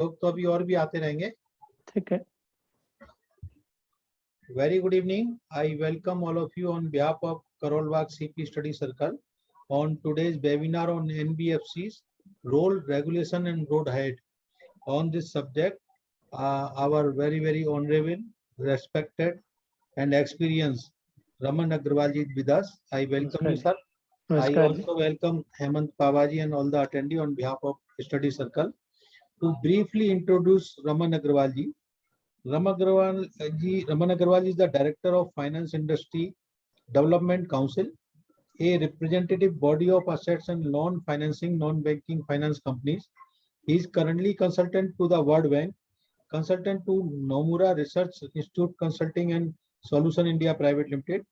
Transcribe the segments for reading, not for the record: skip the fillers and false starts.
लोग तो अभी और भी आते रहेंगे। ठीक है। Very good evening. I welcome all of you on behalf of Karol Bagh CP Study Circle on today's webinar on NBFC's role, regulation and road ahead. On this subject, our very honorable, respected and experienced Raman Agrawal ji is with us. I welcome you, sir. I also welcome Hemant Pavaji and all the attendees on behalf of Study Circle. To briefly introduce Raman Agrawal ji, Raman Agrawal is the Director of Finance Industry Development Council, a representative body of assets and loan financing non-banking finance companies. He is currently consultant to the World Bank, consultant to Nomura Research Institute Consulting and Solution India Private Limited,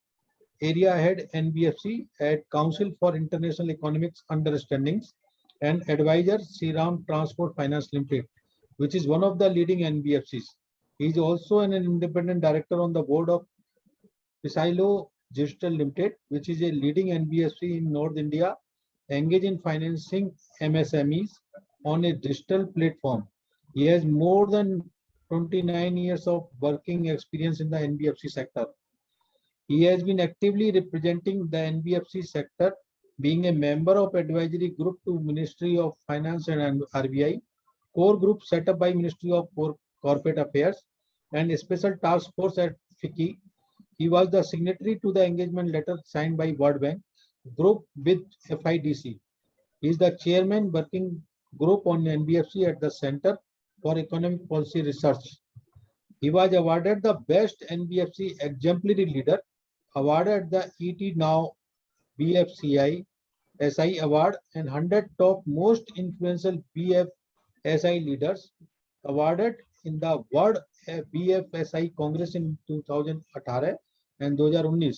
area head NBFC at Council for International Economics Understandings, and advisor Sriram Transport Finance Limited, which is one of the leading NBFCs. He is also an independent director on the board of Pisilo Digital Limited, which is a leading NBFC in North India, engaged in financing MSMEs on a digital platform. He has more than 29 years of working experience in the NBFC sector. He has been actively representing the NBFC sector, being a member of advisory group to Ministry of Finance and RBI, core group set up by Ministry of Corporate Affairs, and a special task force at FICCI. He was the signatory to the engagement letter signed by World Bank Group with FIDC. He is the chairman working group on NBFC at the Center for Economic Policy Research. He was awarded the Best NBFC Exemplary Leader awarded at the ET Now BFCI SI Award and 100 Top Most Influential BFSI Leaders awarded in the World BFSI Congress in 2018 and 2019.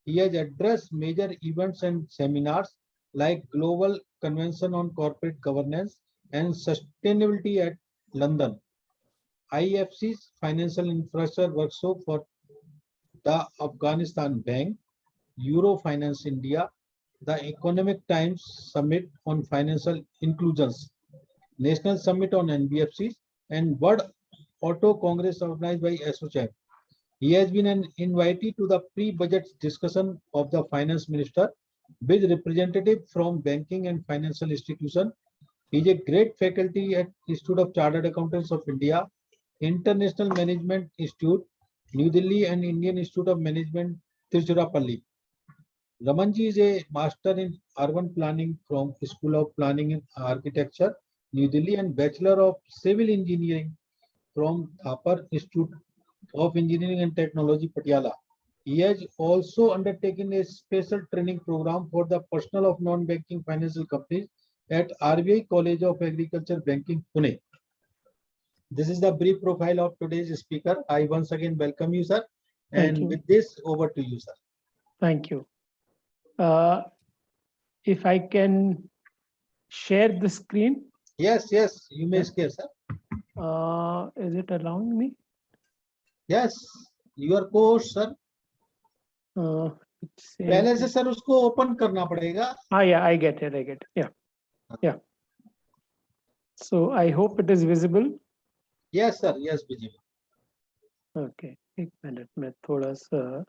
He has addressed major events and seminars like Global Convention on Corporate Governance and Sustainability at London, IFC's Financial Infrastructure Workshop for the Afghanistan Bank, Euro Finance India, the Economic Times Summit on Financial Inclusions, National Summit on NBFCs, and World Auto Congress organized by ASSOCHAM. He has been an invitee to the pre-budget discussion of the Finance Minister with representatives from banking and financial institutions. He is a great faculty at Institute of Chartered Accountants of India, International Management Institute, New Delhi, and Indian Institute of Management, Tiruchirappalli. Ramanji is a master in urban planning from School of Planning and Architecture, New Delhi, and Bachelor of Civil Engineering from Thapar Institute of Engineering and Technology, Patiala. He has also undertaken a special training program for the personnel of non-banking financial companies at RBI College of Agriculture Banking, Pune. This is the brief profile of today's speaker. I once again welcome you, sir. And with this, over to you, sir. Thank you. If I can share the screen. Yes, you may share, sir. Is it allowing me? Yes, your course, sir. पहले से sir उसको open करना पड़ेगा. Yeah, I get it. Yeah. So I hope it is visible. Yes, sir. Yes, visible. Okay. एक minute में थोड़ा सा.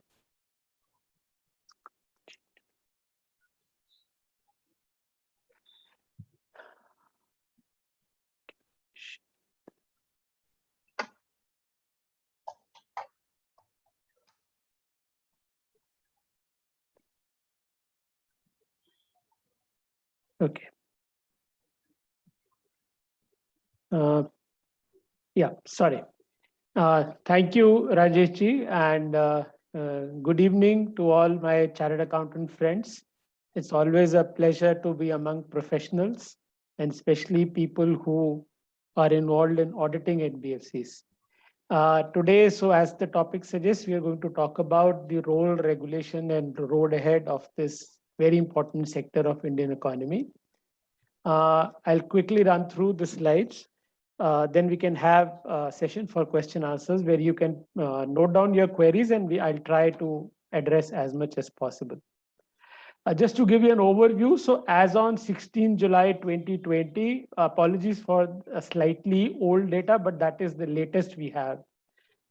Okay. Yeah, sorry. Thank you, Rajesh ji, and good evening to all my chartered accountant friends. It's always a pleasure to be among professionals, and especially people who are involved in auditing NBFCs. Today, so as the topic suggests, we are going to talk about the role, regulation, and road ahead of this very important sector of Indian economy. I'll quickly run through the slides. Then we can have a session for question answers where you can note down your queries and I'll try to address as much as possible. Just to give you an overview, so as on 16 July 2020, apologies for a slightly old data, but that is the latest we have.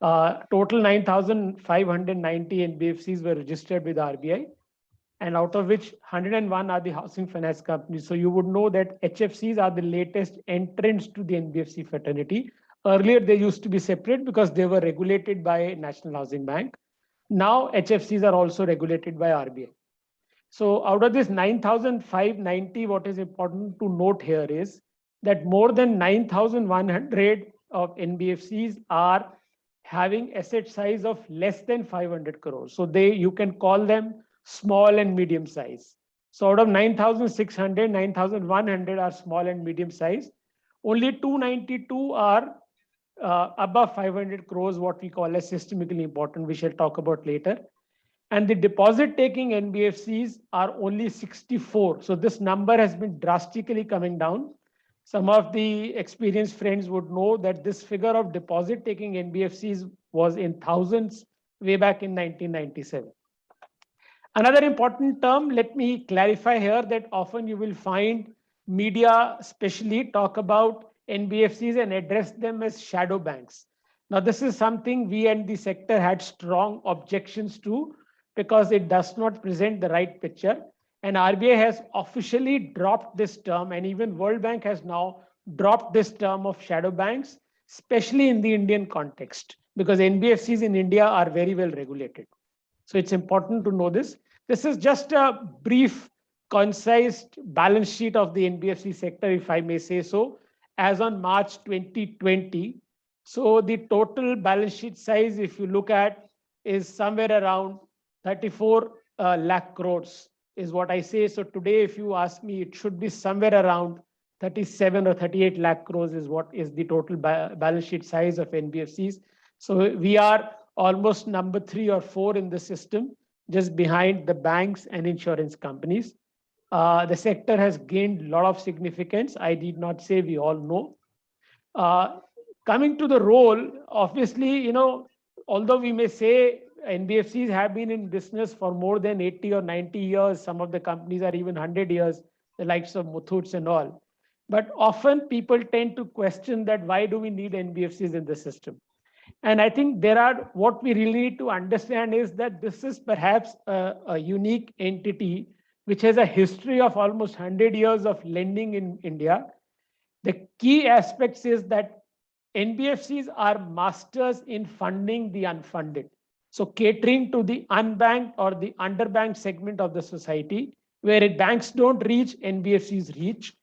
Total 9,590 NBFCs were registered with RBI, and out of which 101 are the housing finance companies. So you would know that HFCs are the latest entrants to the NBFC fraternity. Earlier, they used to be separate because they were regulated by National Housing Bank. Now, HFCs are also regulated by RBI. So out of this 9,590, what is important to note here is that more than 9,100 of NBFCs are having asset size of less than 500 crores. So you can call them small and medium size. So out of 9,600, 9,100 are small and medium size. Only 292 are above 500 crores, what we call as systemically important. We shall talk about later. And the deposit taking NBFCs are only 64. So this number has been drastically coming down. Some of the experienced friends would know that this figure of deposit taking NBFCs was in thousands way back in 1997. Another important term, let me clarify here that often you will find media especially talk about NBFCs and address them as shadow banks. Now, this is something we and the sector had strong objections to because it does not present the right picture. And RBI has officially dropped this term, and even World Bank has now dropped this term of shadow banks, especially in the Indian context, because NBFCs in India are very well regulated. So it's important to know this. This is just a brief, concise balance sheet of the NBFC sector, if I may say so, as on March 2020. So the total balance sheet size, if you look at, is somewhere around 34 lakh crores is what I say. So today, if you ask me, it should be somewhere around 37 or 38 lakh crores is what is the total balance sheet size of NBFCs. So we are almost number 3 or 4 in the system, just behind the banks and insurance companies. The sector has gained a lot of significance. I did not say, we all know. Coming to the role, obviously, although we may say NBFCs have been in business for more than 80 or 90 years, some of the companies are even 100 years, the likes of Muthoot and all. But often people tend to question that why do we need NBFCs in the system? And I think what we really need to understand is that this is perhaps a unique entity which has a history of almost 100 years of lending in India. The key aspects is that NBFCs are masters in funding the unfunded. So catering to the unbanked or the underbanked segment of the society, where banks don't reach, NBFCs reach.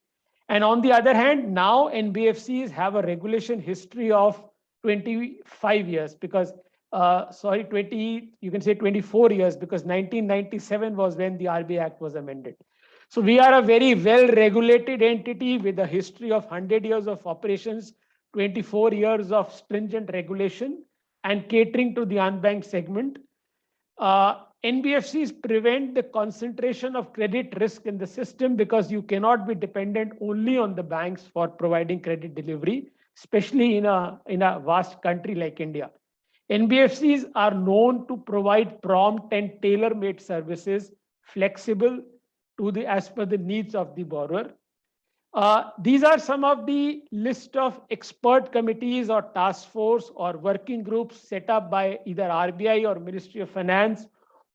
And on the other hand, now NBFCs have a regulation history of 25 years because, you can say 24 years because 1997 was when the RBI Act was amended. So we are a very well-regulated entity with a history of 100 years of operations, 24 years of stringent regulation and catering to the unbanked segment. NBFCs prevent the concentration of credit risk in the system because you cannot be dependent only on the banks for providing credit delivery, especially in a vast country like India. NBFCs are known to provide prompt and tailor-made services, flexible as per the needs of the borrower. These are some of the list of expert committees or task force or working groups set up by either RBI or Ministry of Finance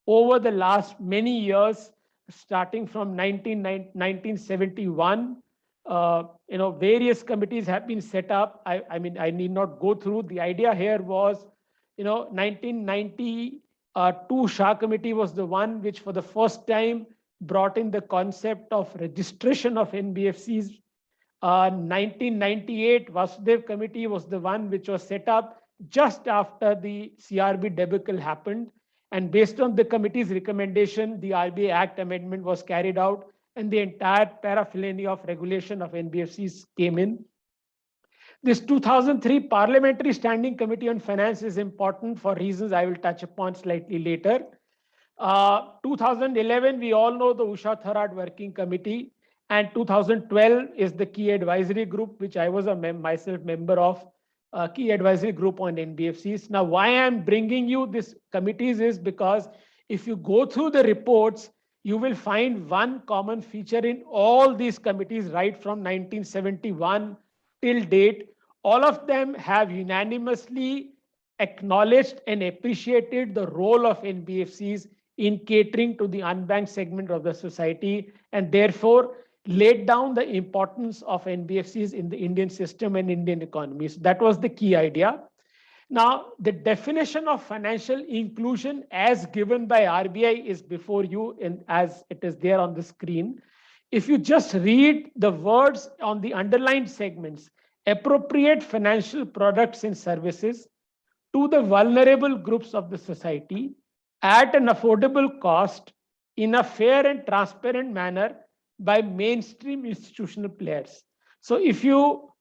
over the last many years, starting from 1971. Various committees have been set up. I mean, I need not go through. The idea here was, 1992 Shah Committee was the one which for the first time brought in the concept of registration of NBFCs. 1998 Vasudev Committee was the one which was set up just after the CRB debacle happened. And based on the committee's recommendation, the RBI Act amendment was carried out and the entire paraphernalia of regulation of NBFCs came in. This 2003 Parliamentary Standing Committee on Finance is important for reasons I will touch upon slightly later. 2011, we all know the Usha Tharad Working Committee, and 2012 is the Key Advisory Group, which I was myself member of, Key Advisory Group on NBFCs. Now, why I'm bringing you these committees is because if you go through the reports, you will find one common feature in all these committees right from 1971 till date. All of them have unanimously acknowledged and appreciated the role of NBFCs in catering to the unbanked segment of the society, and therefore laid down the importance of NBFCs in the Indian system and Indian economy. So that was the key idea. Now, the definition of financial inclusion as given by RBI is before you and as it is there on the screen. If you just read the words on the underlined segments, appropriate financial products and services to the vulnerable groups of the society at an affordable cost in a fair and transparent manner by mainstream institutional players. So if you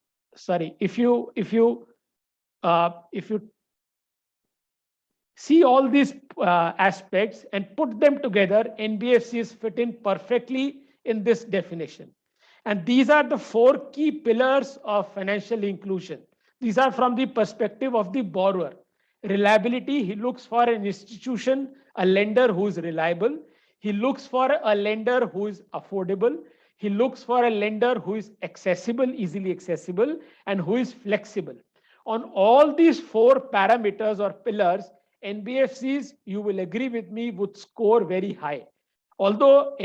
see all these aspects and put them together, NBFCs fit in perfectly in this definition. And these are the four key pillars of financial inclusion. These are from the perspective of the borrower. Reliability, he looks for an institution, a lender who is reliable. He looks for a lender who is affordable. He looks for a lender who is accessible, easily accessible, and who is flexible. On all these four parameters or pillars, NBFCs, you will agree with me, would score very high. Although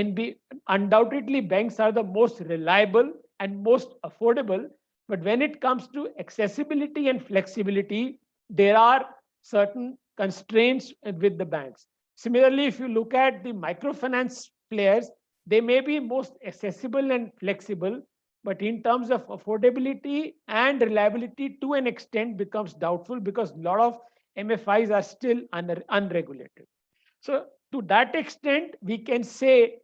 undoubtedly banks are the most reliable and most affordable, but when it comes to accessibility and flexibility, there are certain constraints with the banks. Similarly, if you look at the microfinance players, they may be most accessible and flexible, but in terms of affordability and reliability to an extent becomes doubtful because a lot of MFIs are still unregulated. So to that extent, we can say,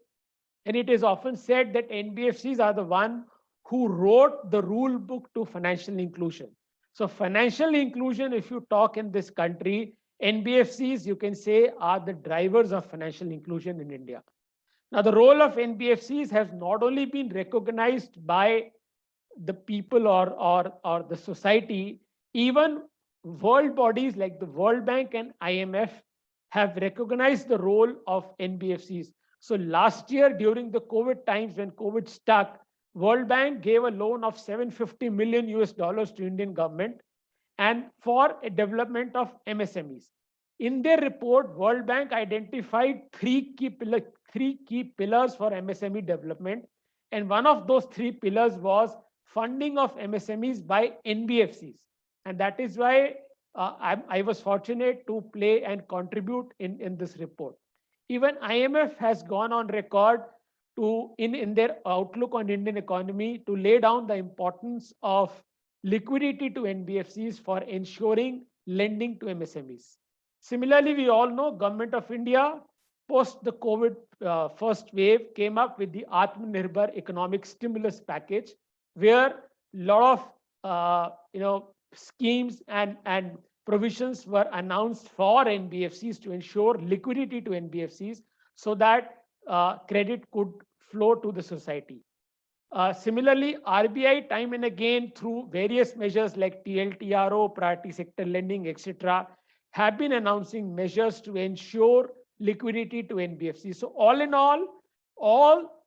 and it is often said that NBFCs are the one who wrote the rule book to financial inclusion. So financial inclusion, if you talk in this country, NBFCs, you can say, are the drivers of financial inclusion in India. Now, the role of NBFCs has not only been recognized by the people or the society, even world bodies like the World Bank and IMF have recognized the role of NBFCs. So last year during the COVID times when COVID stuck, World Bank gave a loan of $750 million to Indian government and for a development of MSMEs. In their report, World Bank identified three key pillars for MSME development. And one of those three pillars was funding of MSMEs by NBFCs. And that is why I was fortunate to play and contribute in this report. Even IMF has gone on record to, in their outlook on Indian economy, to lay down the importance of liquidity to NBFCs for ensuring lending to MSMEs. Similarly, we all know Government of India, post the COVID first wave, came up with the Atmanirbhar economic stimulus package, where a lot of schemes and provisions were announced for NBFCs to ensure liquidity to NBFCs so that credit could flow to the society. Similarly, RBI time and again through various measures like TLTRO, priority sector lending, etc., have been announcing measures to ensure liquidity to NBFCs. So all in all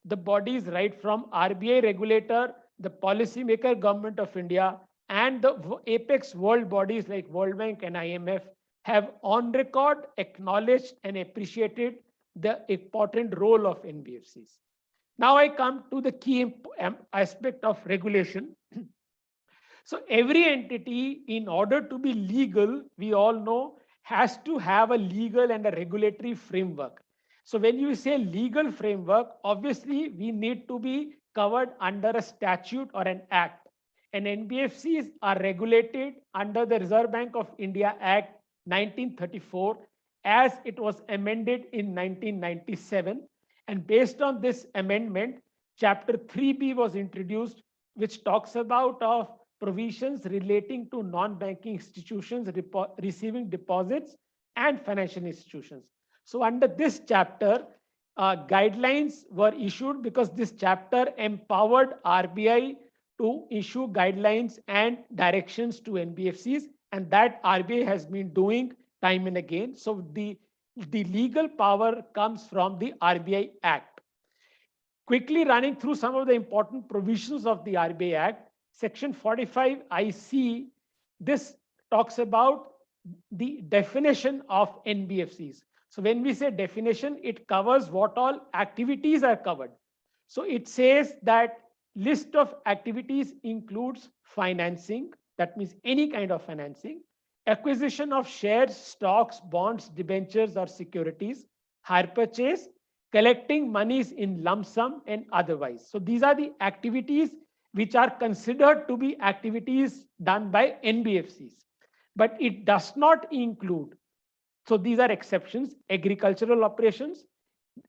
the bodies right from RBI regulator, the policymaker Government of India, and the apex world bodies like World Bank and IMF have on record acknowledged and appreciated the important role of NBFCs. Now I come to the key aspect of regulation. So every entity, in order to be legal, we all know, has to have a legal and a regulatory framework. So when you say legal framework, obviously we need to be covered under a statute or an act. And NBFCs are regulated under the Reserve Bank of India Act 1934 as it was amended in 1997. And based on this amendment, Chapter 3B was introduced, which talks about of provisions relating to non-banking institutions receiving deposits and financial institutions. So under this chapter, guidelines were issued because this chapter empowered RBI to issue guidelines and directions to NBFCs, and that RBI has been doing time and again. So the the legal power comes from the RBI Act. Quickly running through some of the important provisions of the RBI Act, Section 45 IC, this talks about the definition of NBFCs. So when we say definition, it covers what all activities are covered. So it says that list of activities includes financing, that means any kind of financing, acquisition of shares, stocks, bonds, debentures, or securities, hire purchase, collecting monies in lump sum and otherwise. So these are the activities which are considered to be activities done by NBFCs. But it does not include, so these are exceptions, agricultural operations,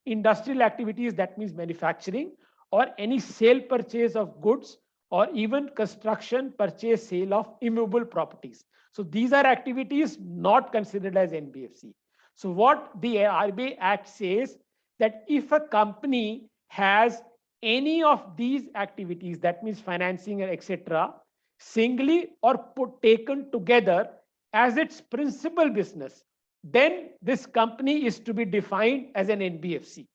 industrial activities, that means manufacturing, or any sale purchase of goods, or even construction, purchase, sale of immovable properties. So these are activities not considered as NBFC. So what the RBI Act says, that if a company has any of these activities, that means financing, etc., singly or taken together as its principal business, then this company is to be defined as an NBFC,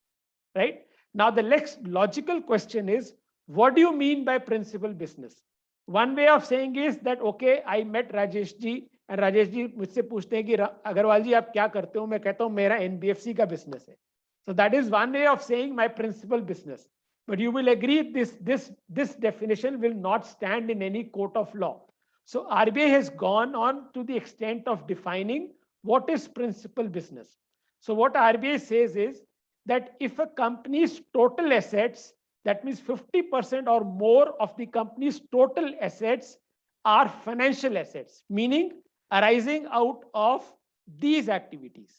right? Now, the next logical question is, what do you mean by principal business? One way of saying is that, okay, I met Rajesh ji, and Rajesh ji मुझसे पूछते हैं कि अग्रवाल जी आप क्या करते हो? मैं कहता हूँ मेरा NBFC का business है. So that is one way of saying my principal business. But you will agree this definition will not stand in any court of law. So RBI has gone on to the extent of defining what is principal business. So what RBI says is that if a company's total assets, that means 50% or more of the company's total assets are financial assets, meaning arising out of these activities.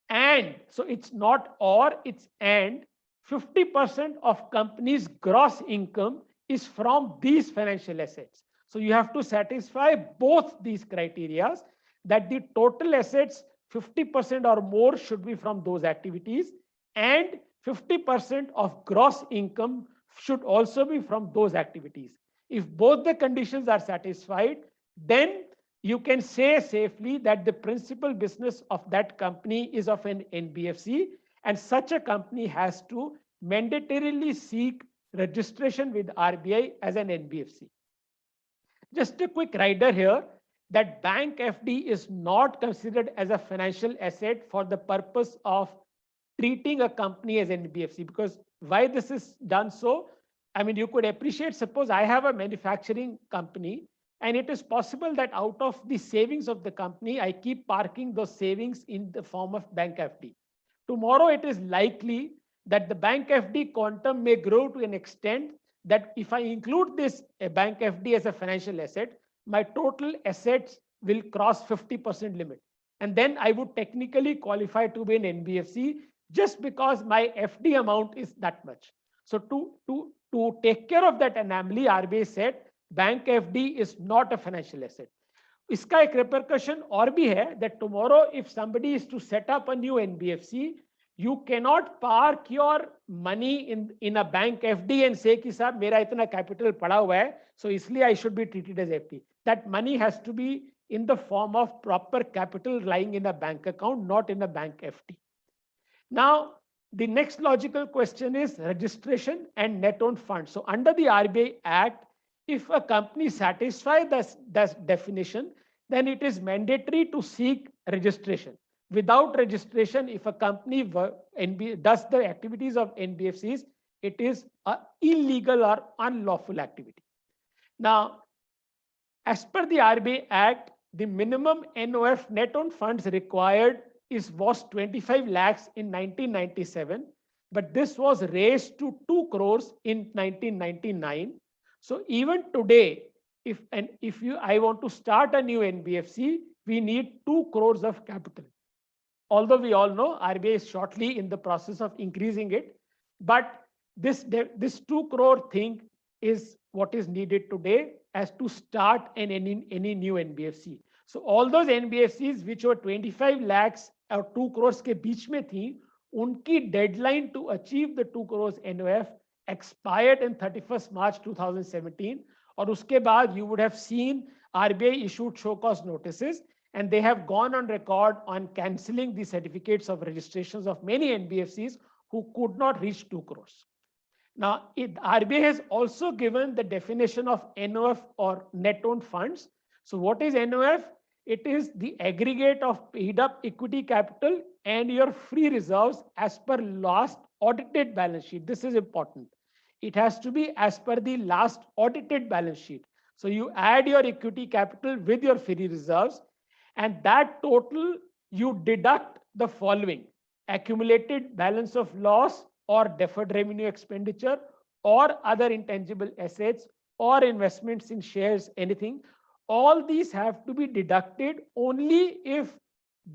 And so it's not or, it's and 50% of company's gross income is from these financial assets. So you have to satisfy both these criteria, that the total assets 50% or more should be from those activities, and 50% of gross income should also be from those activities. If both the conditions are satisfied, then you can say safely that the principal business of that company is of an NBFC, and such a company has to mandatorily seek registration with RBI as an NBFC. Just a quick rider here, that bank FD is not considered as a financial asset for the purpose of treating a company as NBFC. Because why this is done so? I mean, you could appreciate, suppose I have a manufacturing company, and it is possible that out of the savings of the company, I keep parking those savings in the form of bank FD. Tomorrow, it is likely that the bank FD quantum may grow to an extent that if I include this bank FD as a financial asset, my total assets will cross 50% limit. And then I would technically qualify to be an NBFC just because my FD amount is that much. So to take care of that anomaly, RBI said bank FD is not a financial asset. इसका एक repercussion और भी है that tomorrow if somebody is to set up a new NBFC, you cannot park your money in a bank FD and say कि साहब मेरा इतना capital पड़ा हुआ है, so इसलिए I should be treated as FD. That money has to be in the form of proper capital lying in a bank account, not in a bank FD. Now, the next logical question is registration and net owned funds. So under the RBI Act, if a company satisfies this definition, then it is mandatory to seek registration. Without registration, if a company does the activities of NBFCs, it is an illegal or unlawful activity. Now, as per the RBI Act, the minimum NOF net owned funds required was 25 lakhs in 1997, but this was raised to 2 crores in 1999. So even today, if I want to start a new NBFC, we need 2 crores of capital. Although we all know RBI is shortly in the process of increasing it, but this 2 crore thing is what is needed today as to start any new NBFC. So all those NBFCs which were 25 lakhs or 2 crores के बीच में थी, उनकी deadline to achieve the 2 crores NOF expired in 31st March 2017. और उसके बाद you would have seen RBI issued show cause notices, and they have gone on record on cancelling the certificates of registrations of many NBFCs who could not reach 2 crores. Now, RBI has also given the definition of NOF or net owned funds. So what is NOF? It is the aggregate of paid up equity capital and your free reserves as per last audited balance sheet. This is important. It has to be as per the last audited balance sheet. So you add your equity capital with your free reserves, and that total you deduct the following: accumulated balance of loss or deferred revenue expenditure or other intangible assets or investments in shares, anything. All these have to be deducted only if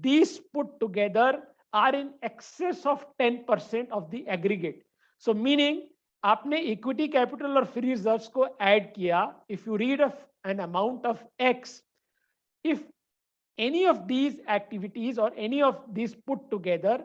these put together are in excess of 10% of the aggregate. So meaning आपने equity capital और free reserves को add किया, if you read of an amount of X, if any of these activities or any of these put together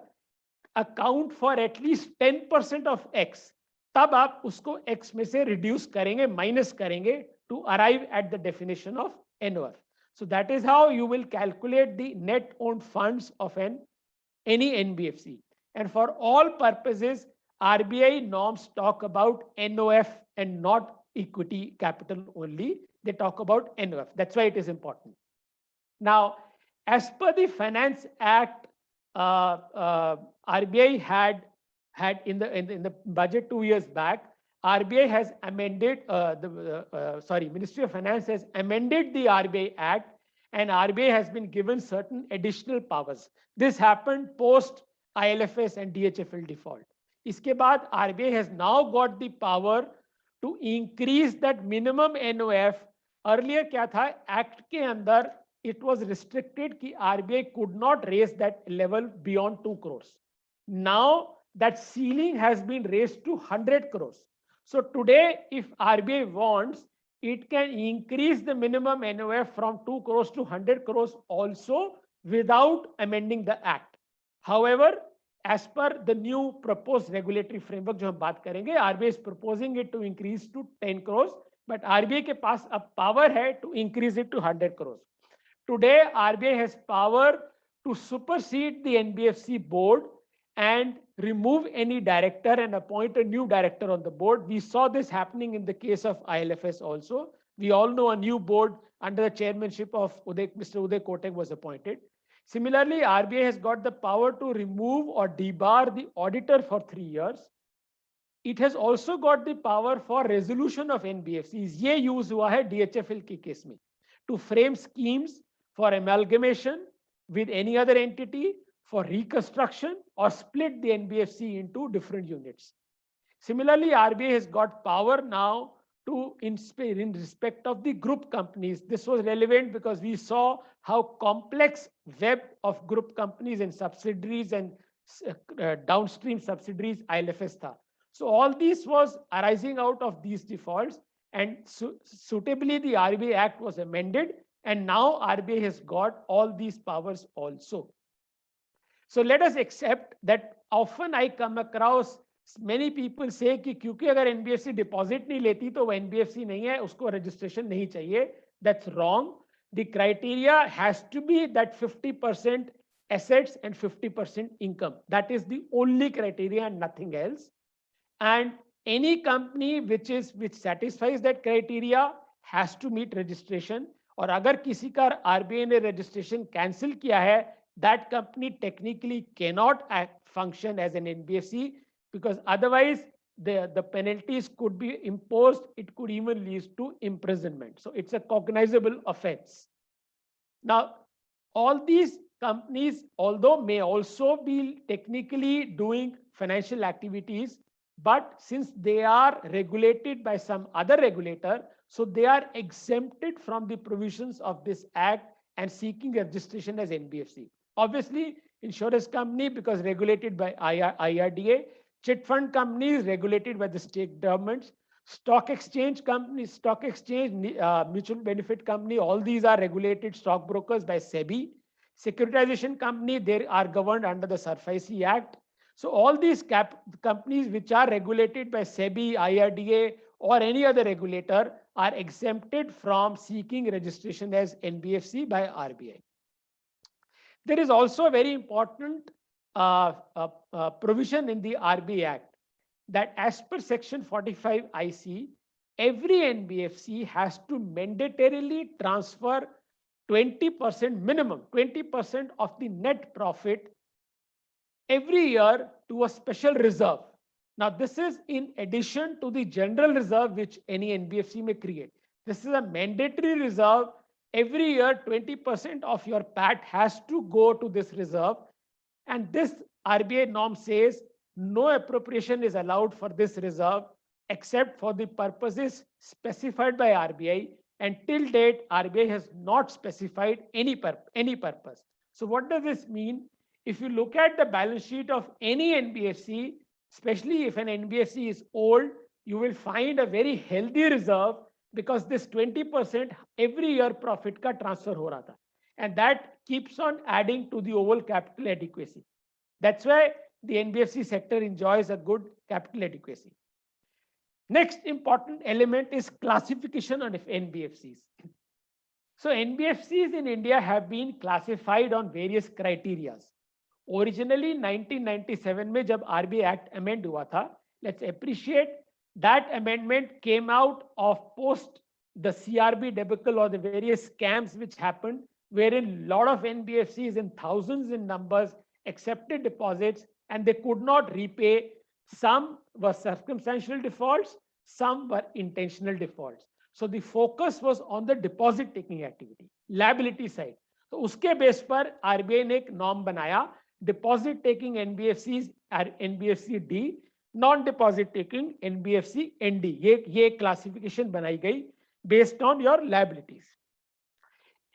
account for at least 10% of X, तब आप उसको X में से reduce करेंगे, minus करेंगे to arrive at the definition of NOF. So that is how you will calculate the net owned funds of any NBFC. And for all purposes, RBI norms talk about NOF and not equity capital only. They talk about NOF. That's why it is important. Now, as per the Finance Act, RBI had in the budget 2 years back, RBI has amended Ministry of Finance has amended the RBI Act, and RBI has been given certain additional powers. This happened post ILFS and DHFL default. इसके बाद RBI has now got the power to increase that minimum NOF. Earlier क्या था, Act के अंदर it was restricted कि RBI could not raise that level beyond 2 crores. Now that ceiling has been raised to 100 crores. So today, if RBI wants, it can increase the minimum NOF from 2 crores to 100 crores also without amending the Act. However, as per the new proposed regulatory framework जो हम बात करेंगे, RBI is proposing it to increase to 10 crores, but RBI के पास अब power है to increase it to 100 crores. Today, RBI has power to supersede the NBFC board and remove any director and appoint a new director on the board. We saw this happening in the case of ILFS also. We all know a new board under the chairmanship of Mr. Uday Kotak was appointed. Similarly, RBI has got the power to remove or debar the auditor for 3 years. It has also got the power for resolution of NBFCs. ये use हुआ है DHFL के case में, to frame schemes for amalgamation with any other entity, for reconstruction, or split the NBFC into different units. Similarly, RBI has got power now to in respect of the group companies. This was relevant because we saw how complex web of group companies and subsidiaries and downstream subsidiaries ILFS tha. So all this was arising out of these defaults, and suitably the RBI Act was amended, and now RBI has got all these powers also. So let us accept that often I come across many people say कि क्योंकि अगर NBFC deposit नहीं लेती तो वो NBFC नहीं है, उसको registration नहीं चाहिए. That's wrong. The criteria has to be that 50% assets and 50% income. That is the only criteria and nothing else. And any company which satisfies that criteria has to meet registration. और अगर किसी का RBI ने registration cancel किया है, that company technically cannot function as an NBFC, because otherwise the penalties could be imposed. It could even lead to imprisonment. So it's a cognizable offense. Now, all these companies, although may also be technically doing financial activities, but since they are regulated by some other regulator, so they are exempted from the provisions of this Act and seeking registration as NBFC. Obviously, insurance company because regulated by IRDA, chit fund companies regulated by the state governments, stock exchange companies, stock exchange, mutual benefit company, all these are regulated stockbrokers by SEBI. Securitization company, they are governed under the SARFAESI Act. So all these companies which are regulated by SEBI, IRDA, or any other regulator are exempted from seeking registration as NBFC by RBI. There is also a very important provision in the RBI Act that as per Section 45 IC, every NBFC has to mandatorily transfer 20% minimum, 20% of the net profit every year to a special reserve. Now, this is in addition to the general reserve which any NBFC may create. This is a mandatory reserve. Every year, 20% of your PAT has to go to this reserve. And this RBI norm says no appropriation is allowed for this reserve except for the purposes specified by RBI. And till date, RBI has not specified any purpose. So what does this mean? If you look at the balance sheet of any NBFC, especially if an NBFC is old, you will find a very healthy reserve because this 20% every year profit ka transfer ho raha tha. And that keeps on adding to the overall capital adequacy. That's why the NBFC sector enjoys a good capital adequacy. Next important element is classification of NBFCs. So NBFCs in India have been classified on various criteria. Originally 1997 में जब RBI Act amend हुआ था, let's appreciate that amendment came out of post the CRB debacle or the various scams which happened, wherein a lot of NBFCs in thousands in numbers accepted deposits and they could not repay. Some were circumstantial defaults, some were intentional defaults. So the focus was on the deposit taking activity, liability side. So uske base par RBI ने एक norm बनाया, deposit taking NBFCs are NBFC D, non-deposit taking NBFC ND. ये classification बनाई गई based on your liabilities.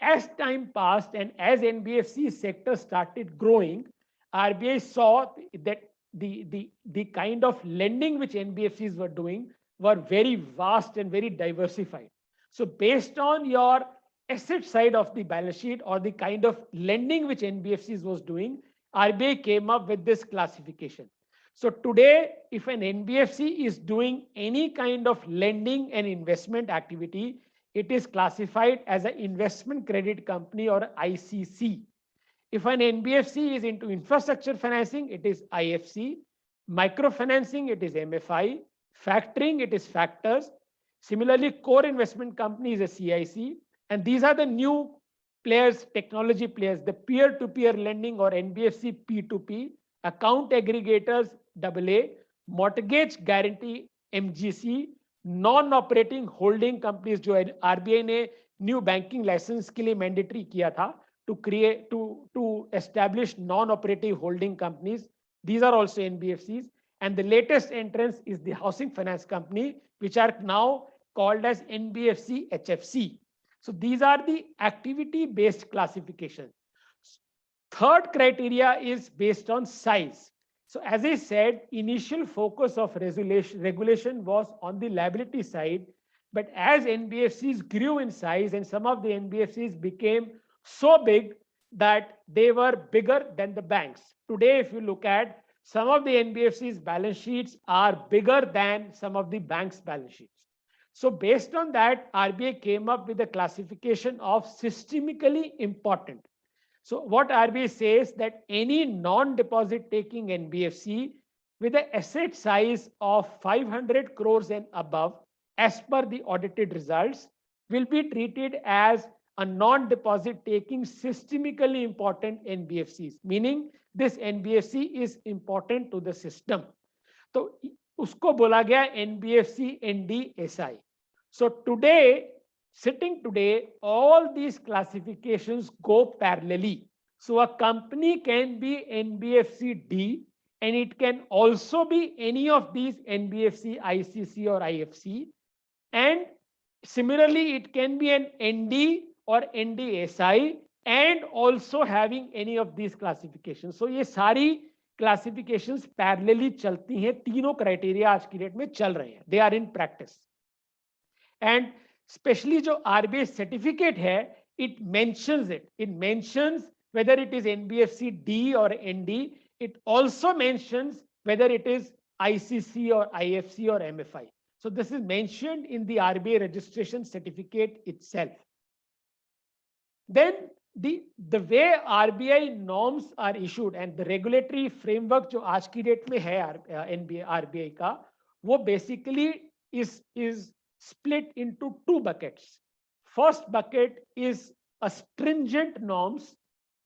As time passed and as NBFC sector started growing, RBI saw that the kind of lending which NBFCs were doing were very vast and very diversified. So based on your asset side of the balance sheet or the kind of lending which NBFCs was doing, RBI came up with this classification. So today, if an NBFC is doing any kind of lending and investment activity, it is classified as an investment credit company or ICC. If an NBFC is into infrastructure financing, it is IFC. Microfinancing, it is MFI. Factoring, it is factors. Similarly, core investment company is a CIC. And these are the new players, technology players, the peer-to-peer lending or NBFC P2P, account aggregators AA, mortgage guarantee MGC, non-operating holding companies जो RBI ने new banking license के लिए mandatory किया था to establish non-operative holding companies. These are also NBFCs. And the latest entrance is the housing finance company, which are now called as NBFC HFC. So these are the activity-based classification. Third criteria is based on size. So as I said, initial focus of regulation was on the liability side. But as NBFCs grew in size and some of the NBFCs became so big that they were bigger than the banks. Today, if you look at some of the NBFCs' balance sheets are bigger than some of the banks' balance sheets. So based on that, RBI came up with a classification of systemically important. So what RBI says that any non-deposit taking NBFC with an asset size of 500 crores and above, as per the audited results, will be treated as a non-deposit taking systemically important NBFCs, meaning this NBFC is important to the system. So usko bola gaya NBFC ND-SI. So today, sitting today, all these classifications go parallelly. So a company can be NBFC D and it can also be any of these NBFC, ICC or IFC. And similarly, it can be an ND or ND-SI and also having any of these classifications. So ये सारी classifications parallelly चलती हैं, तीनों criteria आज की date में चल रहे हैं. They are in practice. And especially जो RBI certificate है, it mentions it. It mentions whether it is NBFC D or ND. It also mentions whether it is ICC or IFC or MFI. So this is mentioned in the RBI registration certificate itself. Then the way RBI norms are issued and the regulatory framework जो आज की date में है RBI का, वो basically is split into two buckets. First bucket is a stringent norms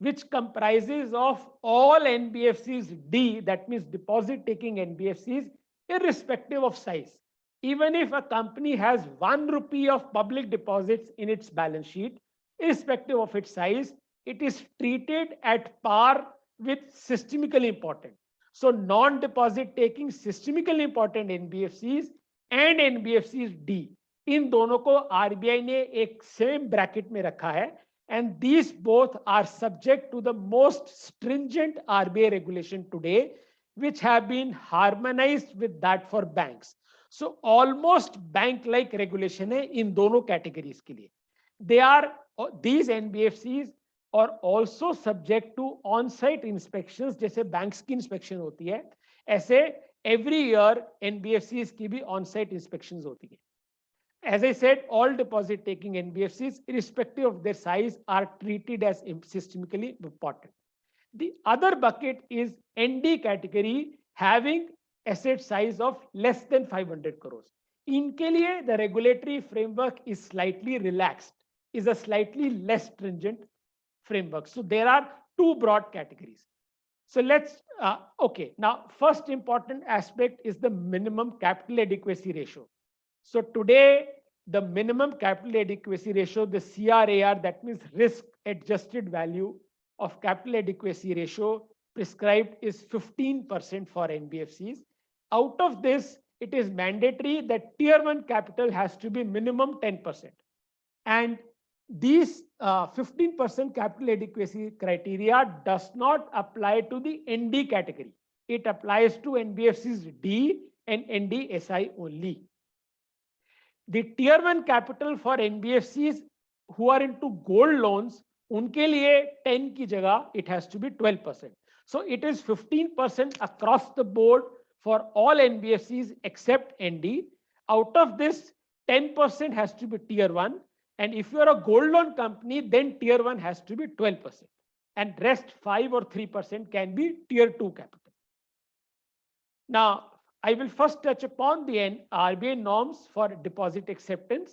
which comprises of all NBFCs D, that means deposit taking NBFCs, irrespective of size. Even if a company has 1 rupee of public deposits in its balance sheet, irrespective of its size, it is treated at par with systemically important. So non-deposit taking systemically important NBFCs and NBFCs D, इन दोनों को RBI ने एक same bracket में रखा है, and these both are subject to the most stringent RBI regulation today, which have been harmonized with that for banks. So almost bank-like regulation है इन दोनों categories के लिए. These NBFCs are also subject to on-site inspections, जैसे banks की inspection होती है, ऐसे every year NBFCs की भी on-site inspections होती है. As I said, all deposit taking NBFCs, irrespective of their size, are treated as systemically important. The other bucket is ND category, having asset size of less than 500 crores. इनके लिए the regulatory framework is slightly relaxed, is a slightly less stringent framework. So there are two broad categories. So let's, okay, now first important aspect is the minimum capital adequacy ratio. So today, the minimum capital adequacy ratio, the CRAR, that means risk adjusted value of capital adequacy ratio prescribed is 15% for NBFCs. Out of this, it is mandatory that tier 1 capital has to be minimum 10%. And these 15% capital adequacy criteria does not apply to the ND category. It applies to NBFCs D and NDSI only. The tier 1 capital for NBFCs who are into gold loans, उनके लिए 10 की जगह it has to be 12%. So it is 15% across the board for all NBFCs except ND. Out of this, 10% has to be tier 1. And if you are a gold loan company, then tier 1 has to be 12%. And rest 5 or 3% can be tier 2 capital. Now, I will first touch upon the RBI norms for deposit acceptance.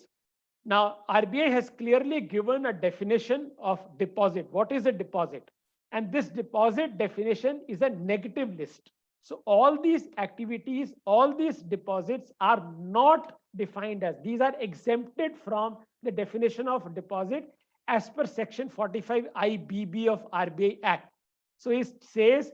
Now, RBI has clearly given a definition of deposit. What is a deposit? And this deposit definition is a negative list. So all these activities, all these deposits are not defined as, these are exempted from the definition of deposit as per section 45 IBB of RBI Act. So it says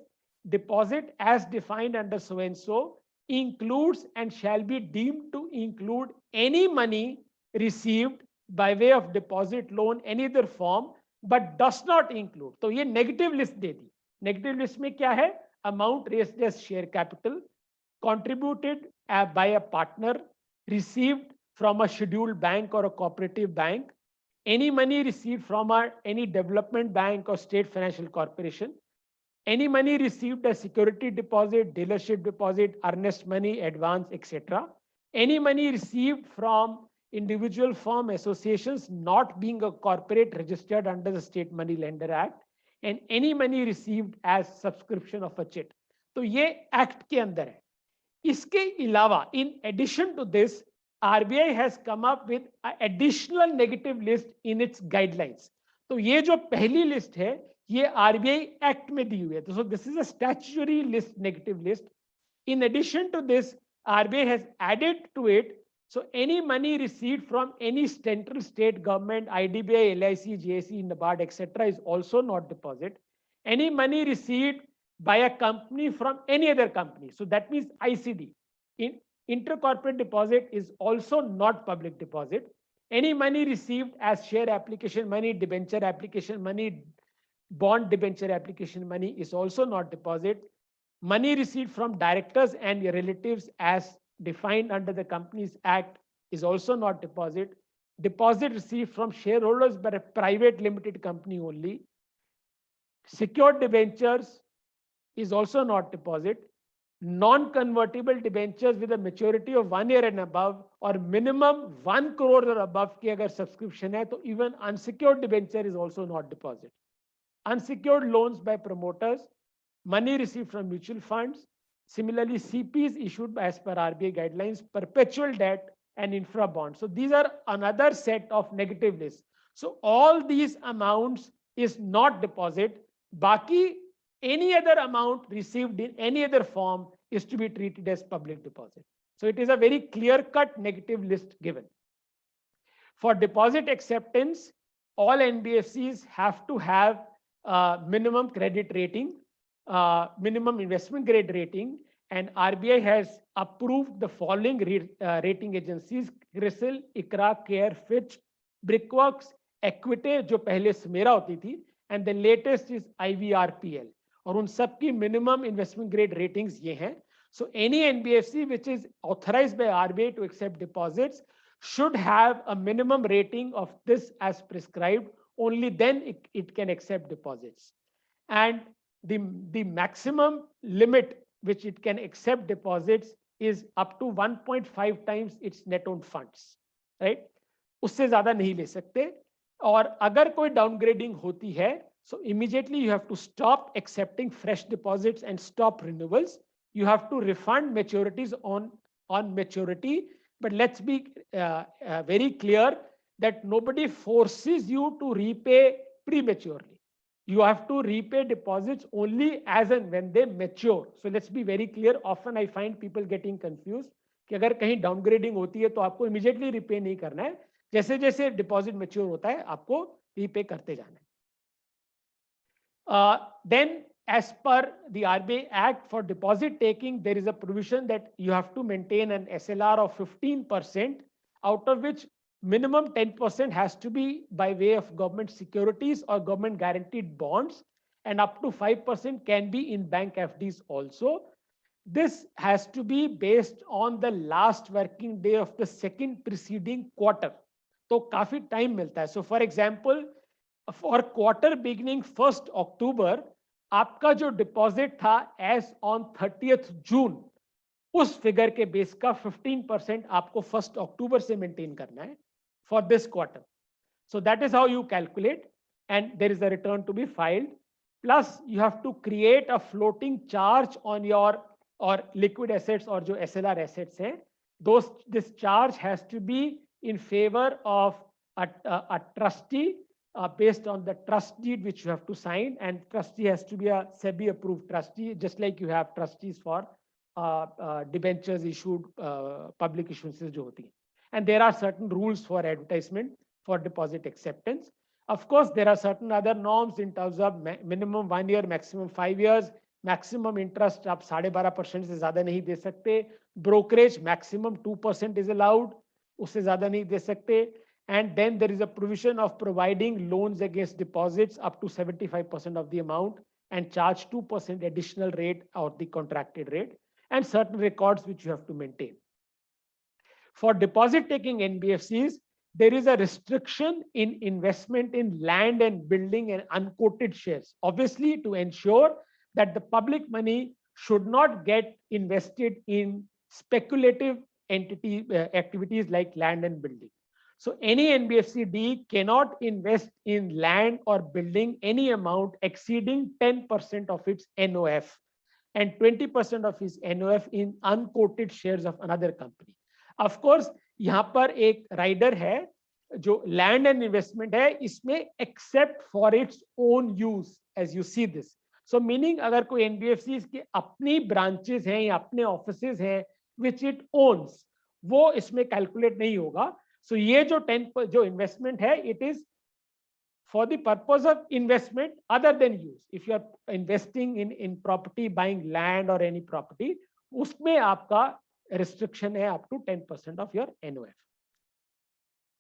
deposit as defined under so and so includes and shall be deemed to include any money received by way of deposit, loan, any other form, but does not include. तो ये negative list दे दी. Negative list में क्या है? Amount raised as share capital, contributed by a partner, received from a scheduled bank or a cooperative bank, any money received from any development bank or state financial corporation, any money received as security deposit, dealership deposit, earnest money, advance, etc. Any money received from individual firm associations not being a corporate registered under the State Money Lender Act, and any money received as subscription of a chit. तो ये act के अंदर है. इसके अलावा, in addition to this, RBI has come up with an additional negative list in its guidelines. तो ये जो पहली लिस्ट है, ये RBI Act में दी हुई है. So this is a statutory list, negative list. In addition to this, RBI has added to it, so any money received from any central state government, IDBI, LIC, JSE, NABARD, etc. is also not deposit. Any money received by a company from any other company, so that means ICD. Intercorporate deposit is also not public deposit. Any money received as share application money, debenture application money, bond debenture application money is also not deposit. Money received from directors and relatives as defined under the Companies Act is also not deposit. Deposit received from shareholders by a private limited company only. Secured debentures is also not deposit. non-convertible debentures with a maturity of 1 year and above or minimum 1 crore or above की अगर subscription है तो even unsecured debenture is also not deposit. Unsecured loans by promoters, money received from mutual funds, similarly CPs issued as per RBI guidelines, perpetual debt and infra bonds. So these are another set of negative lists. So all these amounts is not deposit. Baki, any other amount received in any other form is to be treated as public deposit. So it is a very clear-cut negative list given. For deposit acceptance, all NBFCs have to have minimum credit rating, minimum investment grade rating, and RBI has approved the following rating agencies: CRISIL, ICRA, CARE, Fitch, Brickworks, Equity जो पहले स्मेरा होती थी, and the latest is IVRPL. और उन सब की minimum investment grade ratings ये हैं. So any NBFC which is authorized by RBI to accept deposits should have a minimum rating of this as prescribed. Only then it can accept deposits. And the maximum limit which it can accept deposits is up to 1.5 times its net owned funds, right? उससे ज़्यादा नहीं ले सकते. और अगर कोई downgrading होती है, so immediately you have to stop accepting fresh deposits and stop renewals. You have to refund maturities on maturity. But let's be very clear that nobody forces you to repay prematurely. You have to repay deposits only as and when they mature. So let's be very clear. Often I find people getting confused कि अगर कहीं downgrading होती है तो आपको immediately repay नहीं करना है. जैसे जैसे deposit mature होता है आपको repay करते जाना है. Then as per the RBI Act, for deposit taking, there is a provision that you have to maintain an SLR of 15%, out of which minimum 10% has to be by way of government securities or government guaranteed bonds, and up to 5% can be in bank FDs also. This has to be based on the last working day of the second preceding quarter. तो काफी time मिलता है. So for example, for quarter beginning 1st October, आपका जो deposit था as on 30th जून, उस figure के base का 15% आपको 1st अक्टूबर से मेंटेन करना है for this quarter. So that is how you calculate, and there is a return to be filed. Plus you have to create a floating charge on your और liquid assets और जो SLR assets हैं, this charge has to be in favour of a trustee based on the trust deed which you have to sign, and trustee has to be a SEBI approved trustee, just like you have trustees for debentures issued, public issuances jo hoti hain. And there are certain rules for advertisement for deposit acceptance. Of course, there are certain other norms in terms of minimum 1 year, maximum 5 years, maximum interest आप 12.5% से ज़्यादा नहीं दे सकते. Brokerage maximum 2% is allowed, उससे ज़्यादा नहीं दे सकते. And then there is a provision of providing loans against deposits up to 75% of the amount and charge 2% additional rate or the contracted rate, and certain records which you have to maintain. For deposit taking NBFCs, there is a restriction in investment in land and building and unquoted shares, obviously to ensure that the public money should not get invested in speculative activities like land and building. So any NBFCD cannot invest in land or building any amount exceeding 10% of its NOF and 20% of its NOF in unquoted shares of another company. Of course, यहाँ पर एक rider है जो land and investment है, इसमें except for its own use, as you see this. So meaning अगर कोई NBFC की अपनी branches हैं या अपने offices हैं which it owns, वो इसमें calculate नहीं होगा. So ये जो 10 जो investment है, it is for the purpose of investment other than use. If you are investing in property, buying land or any property, उसमें आपका restriction है up to 10% of your NOF.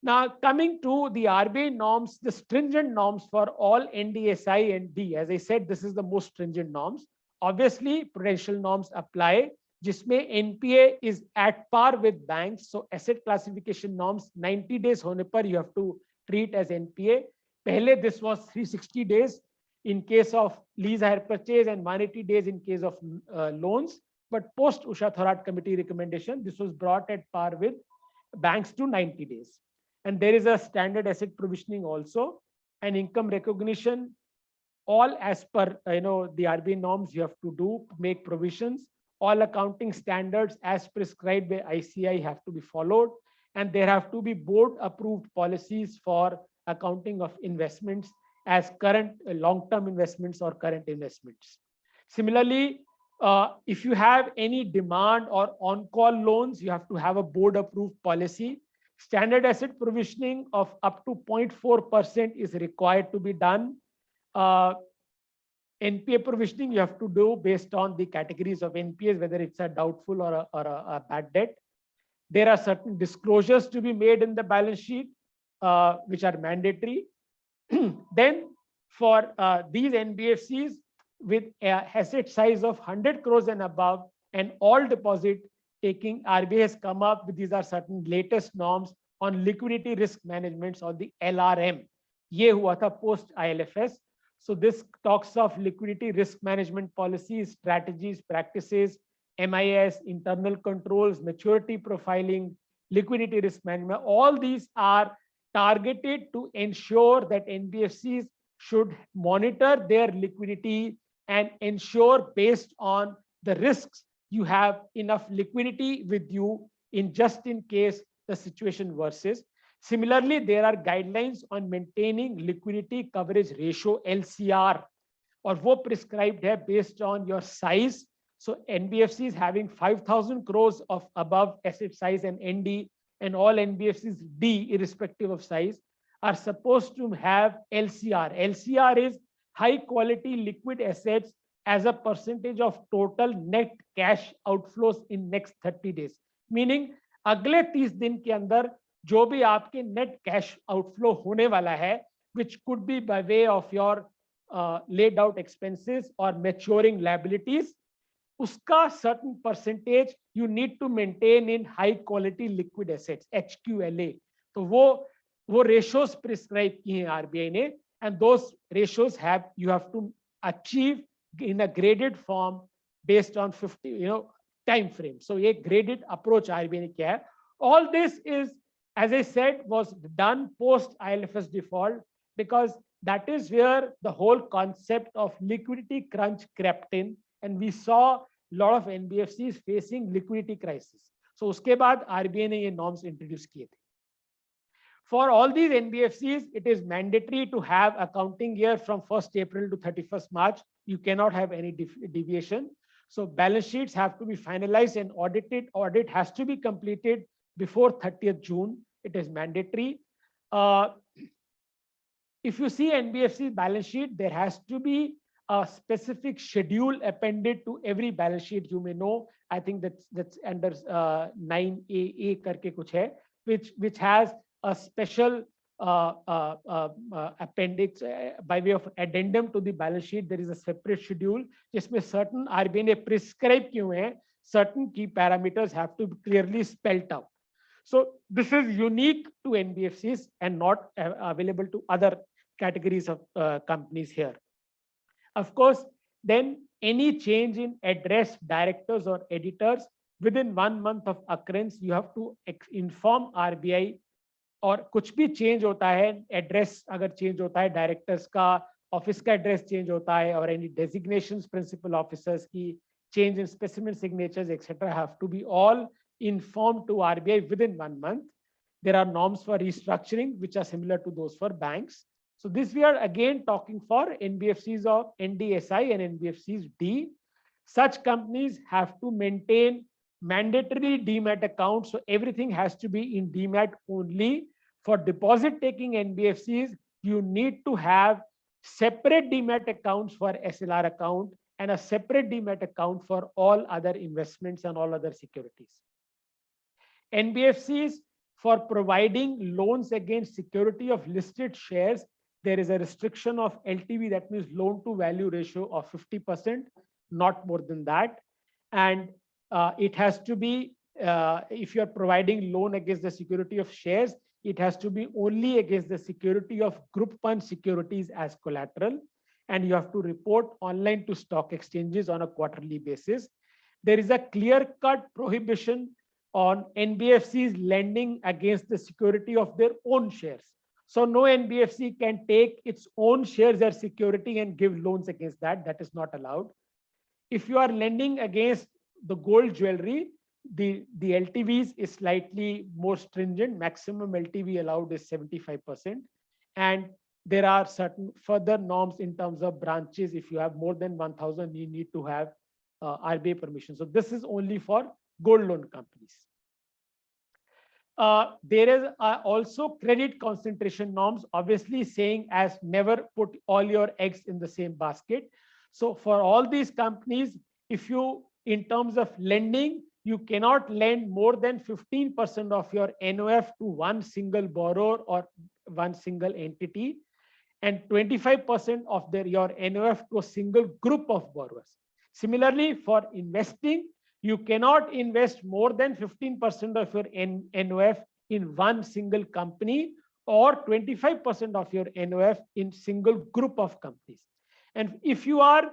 Now coming to the RBI norms, the stringent norms for all NDSI and D. As I said, this is the most stringent norms. Obviously, prudential norms apply, जिसमें NPA is at par with banks. So asset classification norms 90 days होने पर you have to treat as NPA. पहले this was 360 days in case of lease hire purchase and 180 days in case of loans. but post Usha Thorat committee recommendation, this was brought at par with banks to 90 days. And there is a standard asset provisioning also, and income recognition, all as per the RBI norms. You have to do make provisions. All accounting standards as prescribed by ICI have to be followed, and there have to be board approved policies for accounting of investments as current long-term investments or current investments. Similarly, if you have any demand or on-call loans, you have to have a board approved policy. Standard asset provisioning of up to 0.4% is required to be done. NPA provisioning you have to do based on the categories of NPAs, whether it's a doubtful or a bad debt. There are certain disclosures to be made in the balance sheet, which are mandatory. Then for these NBFCs with an asset size of 100 crores and above and all deposit taking, RBI has come up with, these are certain latest norms on liquidity risk management or the LRM. ये हुआ था post ILFS. So this talks of liquidity risk management policies, strategies, practices, MIS, internal controls, maturity profiling, liquidity risk management. All these are targeted to ensure that NBFCs should monitor their liquidity and ensure based on the risks you have enough liquidity with you in just in case the situation worsens. Similarly, there are guidelines on maintaining liquidity coverage ratio LCR, और वो prescribed है based on your size. So NBFCs having 5,000 crores of above asset size and ND, and all NBFCs D irrespective of size, are supposed to have LCR. LCR is high quality liquid assets as a percentage of total net cash outflows in next 30 days. Meaning अगले 30 दिन के अंदर जो भी आपके net cash outflow होने वाला है, which could be by way of your laid out expenses or maturing liabilities, उसका certain percentage you need to maintain in high quality liquid assets, HQLA. तो वो ratios prescribe की हैं RBI ने, and those ratios you have to achieve in a graded form based on 50 time frame. So ये graded approach RBI ने किया है. All this is, as I said, was done post ILFS default, because that is where the whole concept of liquidity crunch crept in, and we saw a lot of NBFCs facing liquidity crisis. So उसके बाद RBI ने ये norms introduce किए थे. For all these NBFCs, it is mandatory to have accounting year from 1st April to 31st March. You cannot have any deviation. So balance sheets have to be finalized and audited. Audit has to be completed before 30th June. It is mandatory. If you see NBFC balance sheet, there has to be a specific schedule appended to every balance sheet. You may know, I think that's under 9AA करके कुछ है, which has a special appendix by way of addendum to the balance sheet. There is a separate schedule जिसमें certain RBI ने prescribe किए हुए हैं, certain key parameters have to be clearly spelled out. So this is unique to NBFCs and not available to other categories of companies here. Of course, then any change in address, directors or editors within 1 month of occurrence, you have to inform RBI. और कुछ भी change होता है, address अगर change होता है, directors का office का एड्रेस चेंज होता है, और एनी डेजिग्नेशंस प्रिंसिपल ऑफिसर्स की change in specimen signatures etcetera have to be all informed to RBI within 1 month. There are norms for restructuring which are similar to those for banks. So this we are again talking for NBFCs of NDSI and NBFCs D. Such companies have to maintain mandatory demat accounts. So everything has to be in demat only. For deposit taking NBFCs, you need to have separate demat accounts for SLR account and a separate demat account for all other investments and all other securities. NBFCs, for providing loans against security of listed shares, there is a restriction of LTV, that means loan to value ratio of 50%, not more than that. And it has to be, if you are providing loan against the security of shares, it has to be only against the security of group fund securities as collateral. And you have to report online to stock exchanges on a quarterly basis. there is a clear-cut prohibition on NBFCs lending against the security of their own shares. So no NBFC can take its own shares as security and give loans against that. That is not allowed. If you are lending against the gold jewelry, the LTVs is slightly more stringent. Maximum LTV allowed is 75%. And there are certain further norms in terms of branches. If you have more than 1,000, you need to have RBI permission. So this is only for gold loan companies. There is also credit concentration norms, obviously saying as never put all your eggs in the same basket. So for all these companies, if you, in terms of lending, you cannot lend more than 15% of your NOF to one single borrower or one single entity, and 25% of your NOF to a single group of borrowers. Similarly, for investing, you cannot invest more than 15% of your NOF in one single company or 25% of your NOF in single group of companies. And if you are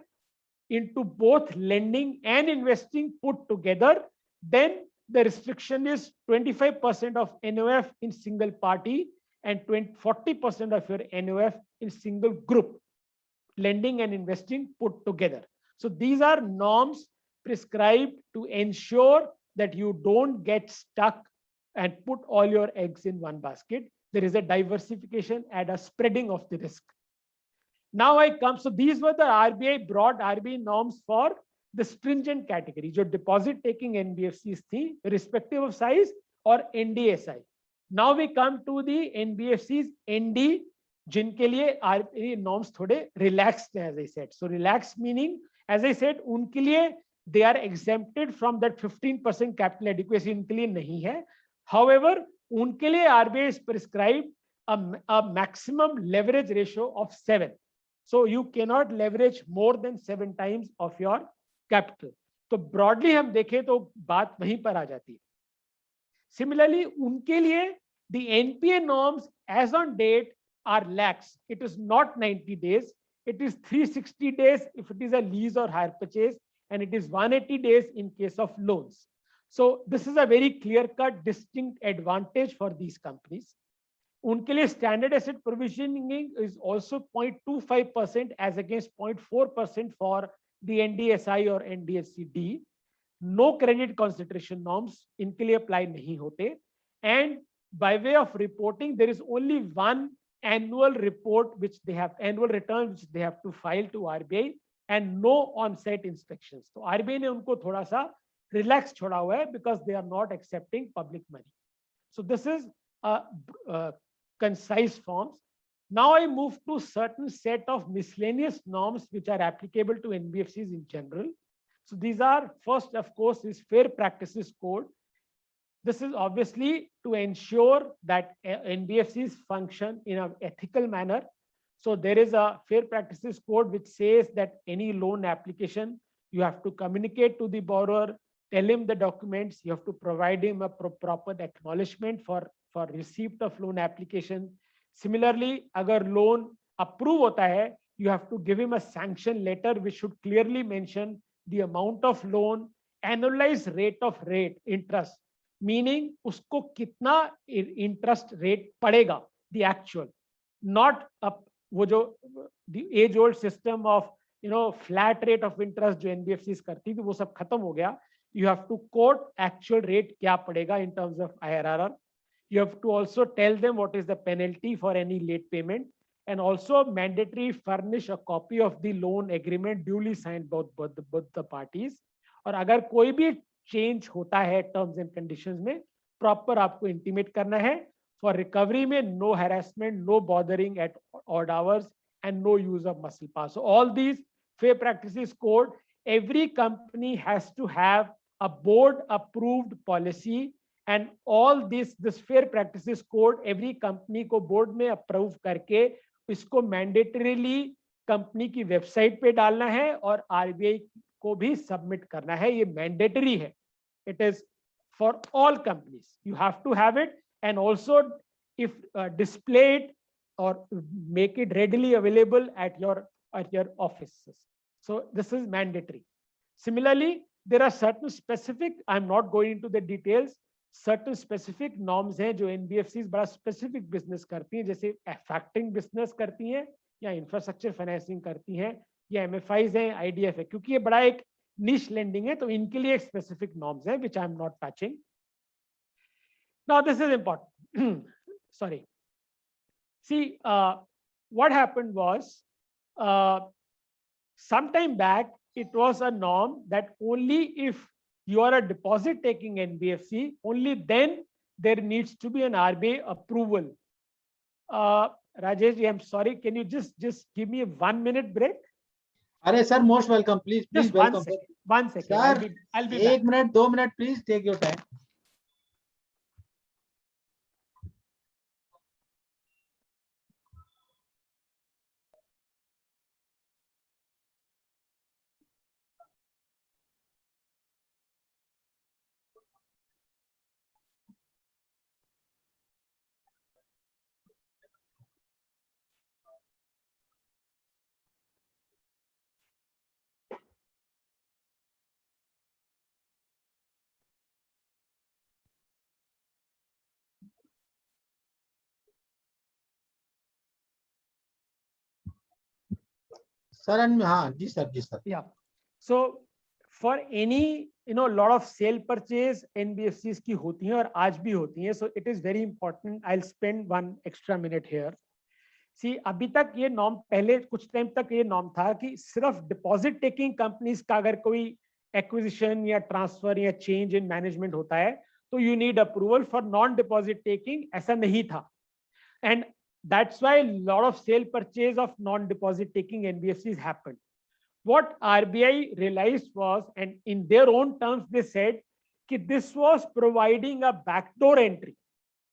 into both lending and investing put together, then the restriction is 25% of NOF in single party and 40% of your NOF in single group, lending and investing put together. So these are norms prescribed to ensure that you don't get stuck and put all your eggs in one basket. There is a diversification and a spreading of the risk. Now I come, so these were the broad RBI norms for the stringent category, जो deposit taking NBFCs थी, irrespective of size, or NDSI. Now we come to the NBFCs ND, जिनके लिए RBI norms थोड़े relaxed हैं, as I said. So relaxed meaning, as I said, उनके लिए they are exempted from that 15% capital adequacy, उनके लिए नहीं है. However, उनके लिए RBI is prescribed a maximum leverage ratio of 7. So you cannot leverage more than 7 times of your capital. तो broadly हम देखें तो बात वहीं पर आ जाती है. Similarly, उनके लिए the NPA norms as on date are lax. It is not 90 days. It is 360 days if it is a lease or hire purchase, and it is 180 days in case of loans. So this is a very clear-cut, distinct advantage for these companies. उनके लिए standard asset provisioning is also 0.25% as against 0.4% for the NDSI or NDSCD. No credit concentration norms इनके लिए apply नहीं होते. And by way of reporting, there is only one annual report which they have, annual return which they have to file to RBI, and no on-site inspections. So RBI ने उनको थोड़ा सा relax छोड़ा हुआ है because they are not accepting public money. So this is concise forms. Now I move to certain set of miscellaneous norms which are applicable to NBFCs in general. So these are, first of course, is Fair Practices Code. This is obviously to ensure that NBFCs function in an ethical manner. So there is a Fair Practices Code which says that any loan application, you have to communicate to the borrower, tell him the documents, you have to provide him a proper acknowledgement for receipt of loan application. Similarly, agar loan approve hota hai, you have to give him a sanction letter which should clearly mention the amount of loan, annualized rate of interest, meaning usko kitna interest rate padega, the actual, not the age old system of flat rate of interest jo NBFCs karti thi, wo sab khatam ho gaya. You have to quote actual rate kya padega in terms of IRR. You have to also tell them what is the penalty for any late payment, and also mandatory furnish a copy of the loan agreement duly signed both the parties. और अगर कोई भी change होता है terms and conditions में, proper आपको intimate करना है. For recovery में no harassment, no bothering at odd hours, and no use of muscle power. So all these Fair Practices Code, every company has to have a board approved policy, and all this Fair Practices Code every company को board में approve करके इसको mandatorily company की website पे डालना है और RBI को भी submit करना है. ये mandatory है. It is for all companies. You have to have it, and also if display it or make it readily available at your offices. So this is mandatory. Similarly, there are certain specific, I'm not going into the details, certain specific norms हैं जो NBFCs बड़ा specific business करती हैं, जैसे factoring business करती हैं या infrastructure financing करती हैं या MFIs हैं, IDF है, क्योंकि ये बड़ा एक niche lending है, तो इनके लिए एक specific norms हैं which I'm not touching. Now this is important. Sorry. See, what happened was, some time back, it was a norm that only if you are a deposit taking NBFC, only then there needs to be an RBI approval. Rajesh, I'm sorry, can you just give me a 1 minute break? Arey sir, most welcome. Please Just welcome. 1 second. Sir, I'll be 1 back. minute, 2 minutes, please take your time. Sir, and हाँ जी sir, ji sir. Yeah. So for any, lot of sale purchase NBFCs की होती हैं और आज भी होती हैं. So it is very important. I'll spend 1 extra minute here. See, अभी तक ये नॉर्म, पहले कुछ टाइम तक ये नॉर्म था कि सिर्फ डिपॉजिट टेकिंग कंपनीज का अगर कोई एक्विजिशन या ट्रांसफर या चेंज इन मैनेजमेंट होता है तो you need approval. For non deposit taking ऐसा नहीं था. And that's why a lot of sale purchase of non-deposit taking NBFCs happened. What RBI realized was, and in their own terms they said, that this was providing a backdoor entry.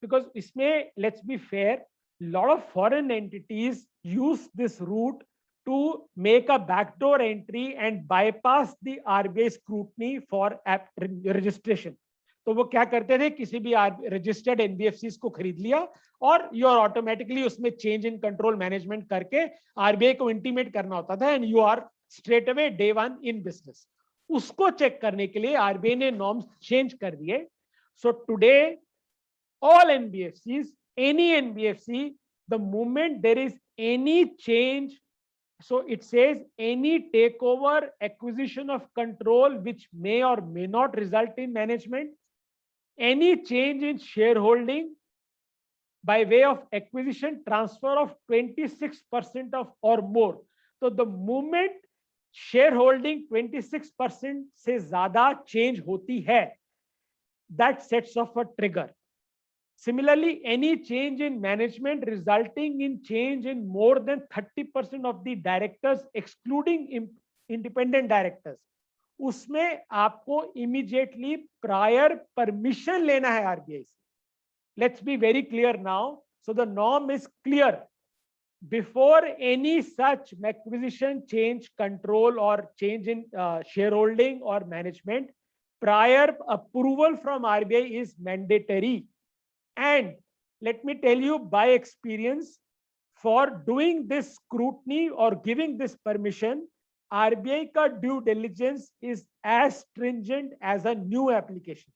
Because isme, let's be fair, a lot of foreign entities use this route to make a backdoor entry and bypass the RBI scrutiny for app registration. तो वो क्या करते थे, किसी भी registered NBFCs को खरीद लिया और यू आर ऑटोमेटिकली उसमें चेंज इन कंट्रोल मैनेजमेंट करके आरबीआई को इंटीमेट करना होता था and you are straight away day 1 in business. उसको चेक करने के लिए आरबीआई ने नॉर्म्स चेंज कर दिए. So today all NBFCs, any NBFC, the moment there is any change, so it says any takeover, acquisition of control which may or may not result in management, any change in shareholding by way of acquisition, transfer of 26% of or more. So the moment shareholding 26% से ज्यादा change होती है, that sets off a trigger. Similarly, any change in management resulting in change in more than 30% of the directors, excluding independent directors, उसमें आपको immediately prior permission लेना है RBI से. Let's be very clear now. So the norm is clear. Before any such acquisition, change, control, or change in shareholding or management, prior approval from RBI is mandatory. And let me tell you by experience, for doing this scrutiny or giving this permission, RBI का due diligence is as stringent as a new application.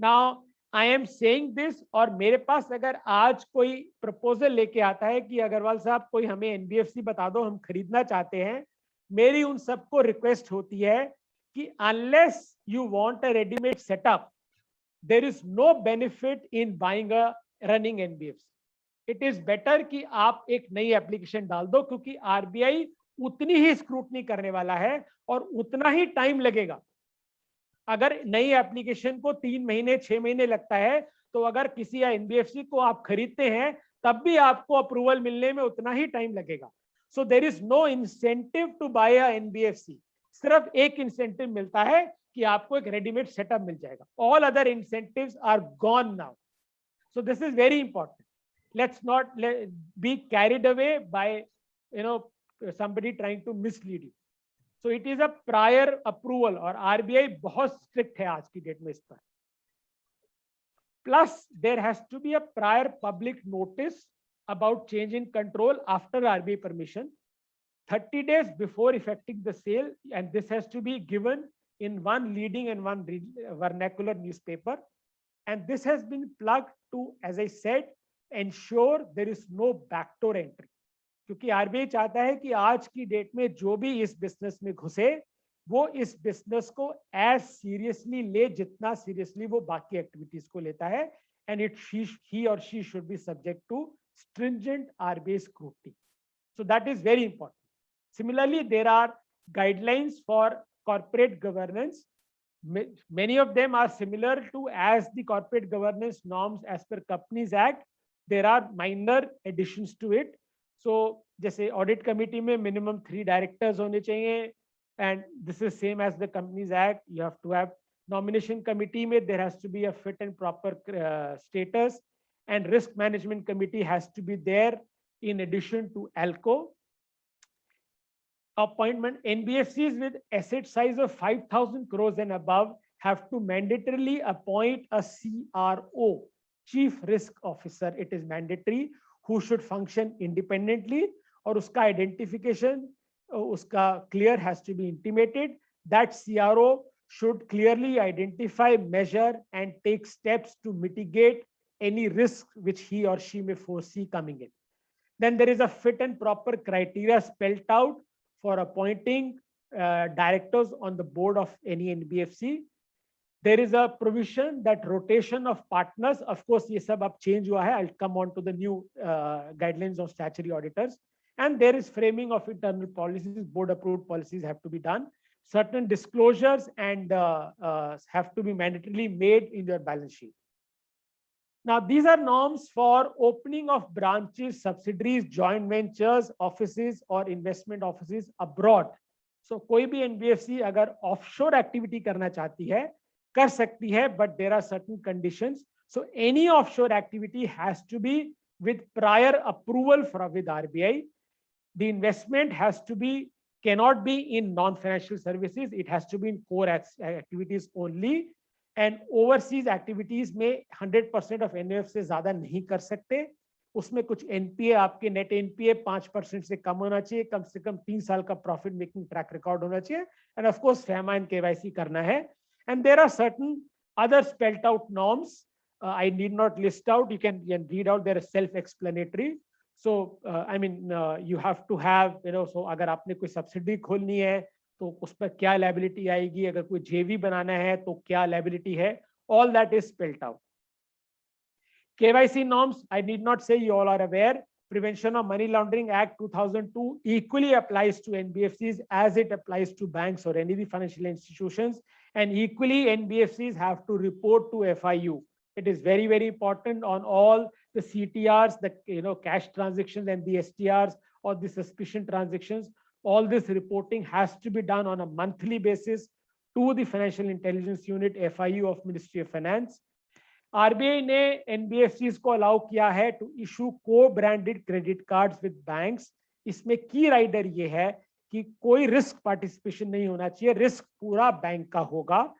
Now, I am saying this, और मेरे पास अगर आज कोई proposal लेके आता है कि अग्रवाल साहब कोई हमें एनबीएफसी बता दो, हम खरीदना चाहते हैं, मेरी उन सबको रिक्वेस्ट होती है कि unless you want a ready-made setup, there is no benefit in buying a running NBFC. It is better कि आप एक नई एप्लीकेशन डाल दो, क्योंकि आरबीआई उतनी ही स्क्रूटनी करने वाला है और उतना ही टाइम लगेगा. अगर नई एप्लीकेशन को 3 महीने 6 महीने लगता है, तो अगर किसी एनबीएफसी को आप खरीदते हैं तब भी आपको अप्रूवल मिलने में उतना ही टाइम लगेगा. So there is no incentive to buy a NBFC. सिर्फ एक इंसेंटिव मिलता है कि आपको एक रेडीमेड सेटअप मिल जाएगा. All other incentives are gone now. So this is very important. Let's not be carried away by somebody trying to mislead you. So it is a prior approval और RBI बहुत strict है आज की date में इस पर. Plus there has to be a prior public notice about change in control after RBI permission. 30 days before effecting the sale, and this has to be given in one leading and one vernacular newspaper. And this has been plugged to, as I said, ensure there is no backdoor entry. क्योंकि RBI चाहता है कि आज की date में जो भी इस बिजनेस में घुसे वो इस बिजनेस को एज सीरियसली ले जितना सीरियसली वो बाकी एक्टिविटीज को लेता है, and he or she should be subject to stringent RBI scrutiny. So that is very important. Similarly, there are guidelines for corporate governance. Many of them are similar to as the corporate governance norms as per Companies Act. There are minor additions to it. So जैसे audit committee में minimum 3 directors होने चाहिए, and this is same as the Companies Act. You have to have nomination committee में there has to be a fit and proper status, and risk management committee has to be there in addition to ALCO. Appointment NBFCs with asset size of 5,000 crores and above have to mandatorily appoint a CRO, Chief Risk Officer. It is mandatory, who should function independently, और उसका identification उसका clear has to be intimated. That CRO should clearly identify, measure, and take steps to mitigate any risk which he or she may foresee coming in. Then there is a fit and proper criteria spelled out for appointing directors on the board of any NBFC. There is a provision that rotation of partners, of course, ये सब अब change हुआ है. I'll come on to the new guidelines of statutory auditors. And there is framing of internal policies, board approved policies have to be done. Certain disclosures and have to be mandatorily made in your balance sheet. Now, these are norms for opening of branches, subsidiaries, joint ventures, offices or investment offices abroad. So कोई भी NBFC अगर offshore activity करना चाहती है कर सकती है, but there are certain conditions. So any offshore activity has to be with prior approval with RBI. The investment has to be, cannot be in non-financial services. It has to be in core activities only. And overseas activities में 100% of NF से ज़्यादा नहीं कर सकते. उसमें कुछ NPA, आपके net NPA 5% से कम होना चाहिए, कम से कम 3 साल का profit making track record होना चाहिए, and of course FEMA and KYC करना है. And there are certain other spelled out norms. I need not list out. You can read out. They are self-explanatory. So I mean, you have to have, so अगर आपने कोई subsidy खोलनी है तो उस पर क्या liability आएगी, अगर कोई JV बनाना है तो क्या liability है, all that is spelled out. KYC norms, I need not say, you all are aware. Prevention of Money Laundering Act 2002 equally applies to NBFCs as it applies to banks or any financial institutions, and equally NBFCs have to report to FIU. It is very, very important on all the CTRs, the cash transactions and the STRs or the suspicion transactions. All this reporting has to be done on a monthly basis to the Financial Intelligence Unit, FIU of Ministry of Finance. RBI ने NBFCs को allow किया है to issue co-branded credit cards with banks. इसमें key rider ये है कि कोई risk participation नहीं होना चाहिए, risk पूरा बैंक का होगा.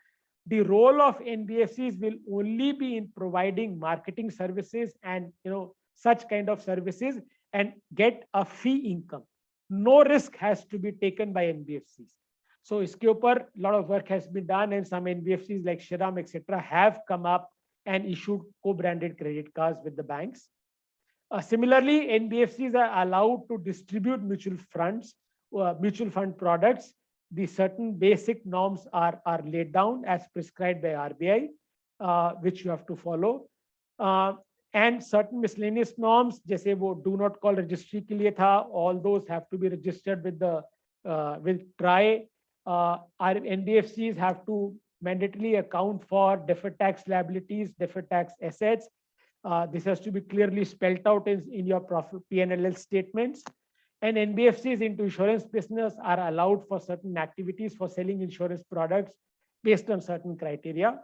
The role of NBFCs will only be in providing marketing services and such kind of services and get a fee income. No risk has to be taken by NBFCs. So इसके ऊपर a lot of work has been done, and some NBFCs like Shriram etc. have come up and issued co-branded credit cards with the banks. Similarly, NBFCs are allowed to distribute mutual fund products. The certain basic norms are laid down as prescribed by RBI, which you have to follow. And certain miscellaneous norms, जैसे वो do not call registry के लिए था, all those have to be registered with the with TRAI. Our NBFCs have to mandatorily account for deferred tax liabilities, deferred tax assets. This has to be clearly spelled out in your profit P&L statements. And NBFCs into insurance business are allowed for certain activities for selling insurance products based on certain criteria.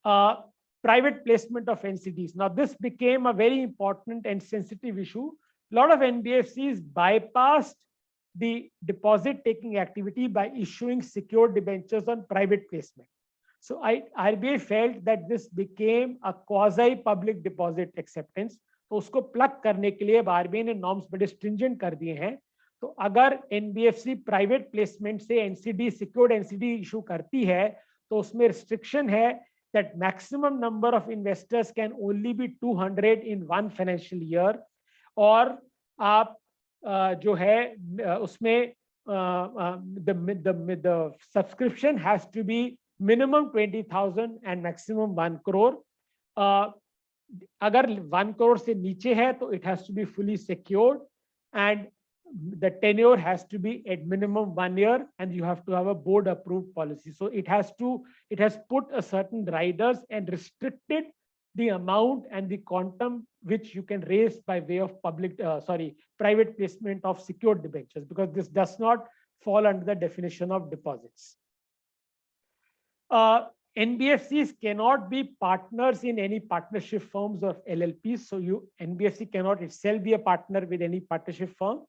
Private placement of NCDs. Now, this became a very important and sensitive issue. A lot of NBFCs bypassed the deposit taking activity by issuing secured debentures on private placement. So RBI felt that this became a quasi public deposit acceptance. तो उसको plug करने के लिए RBI ने norms बड़े stringent कर दिए हैं. तो अगर एनबीएफसी प्राइवेट प्लेसमेंट से एनसीडी सिक्योर्ड एनसीडी इशू करती है तो उसमें रिस्ट्रिक्शन है that maximum number of investors can only be 200 in one financial year, और आप जो है उसमें the subscription has to be minimum 20,000 and maximum 1 crore. अगर 1 crore से नीचे है तो it has to be fully secured and the tenure has to be at minimum 1 year and you have to have a board approved policy. So it has put a certain riders and restricted the amount and the quantum which you can raise by way of private placement of secured debentures, because this does not fall under the definition of deposits. NBFCs cannot be partners in any partnership firms or LLPs. So NBFC cannot itself be a partner with any partnership firm.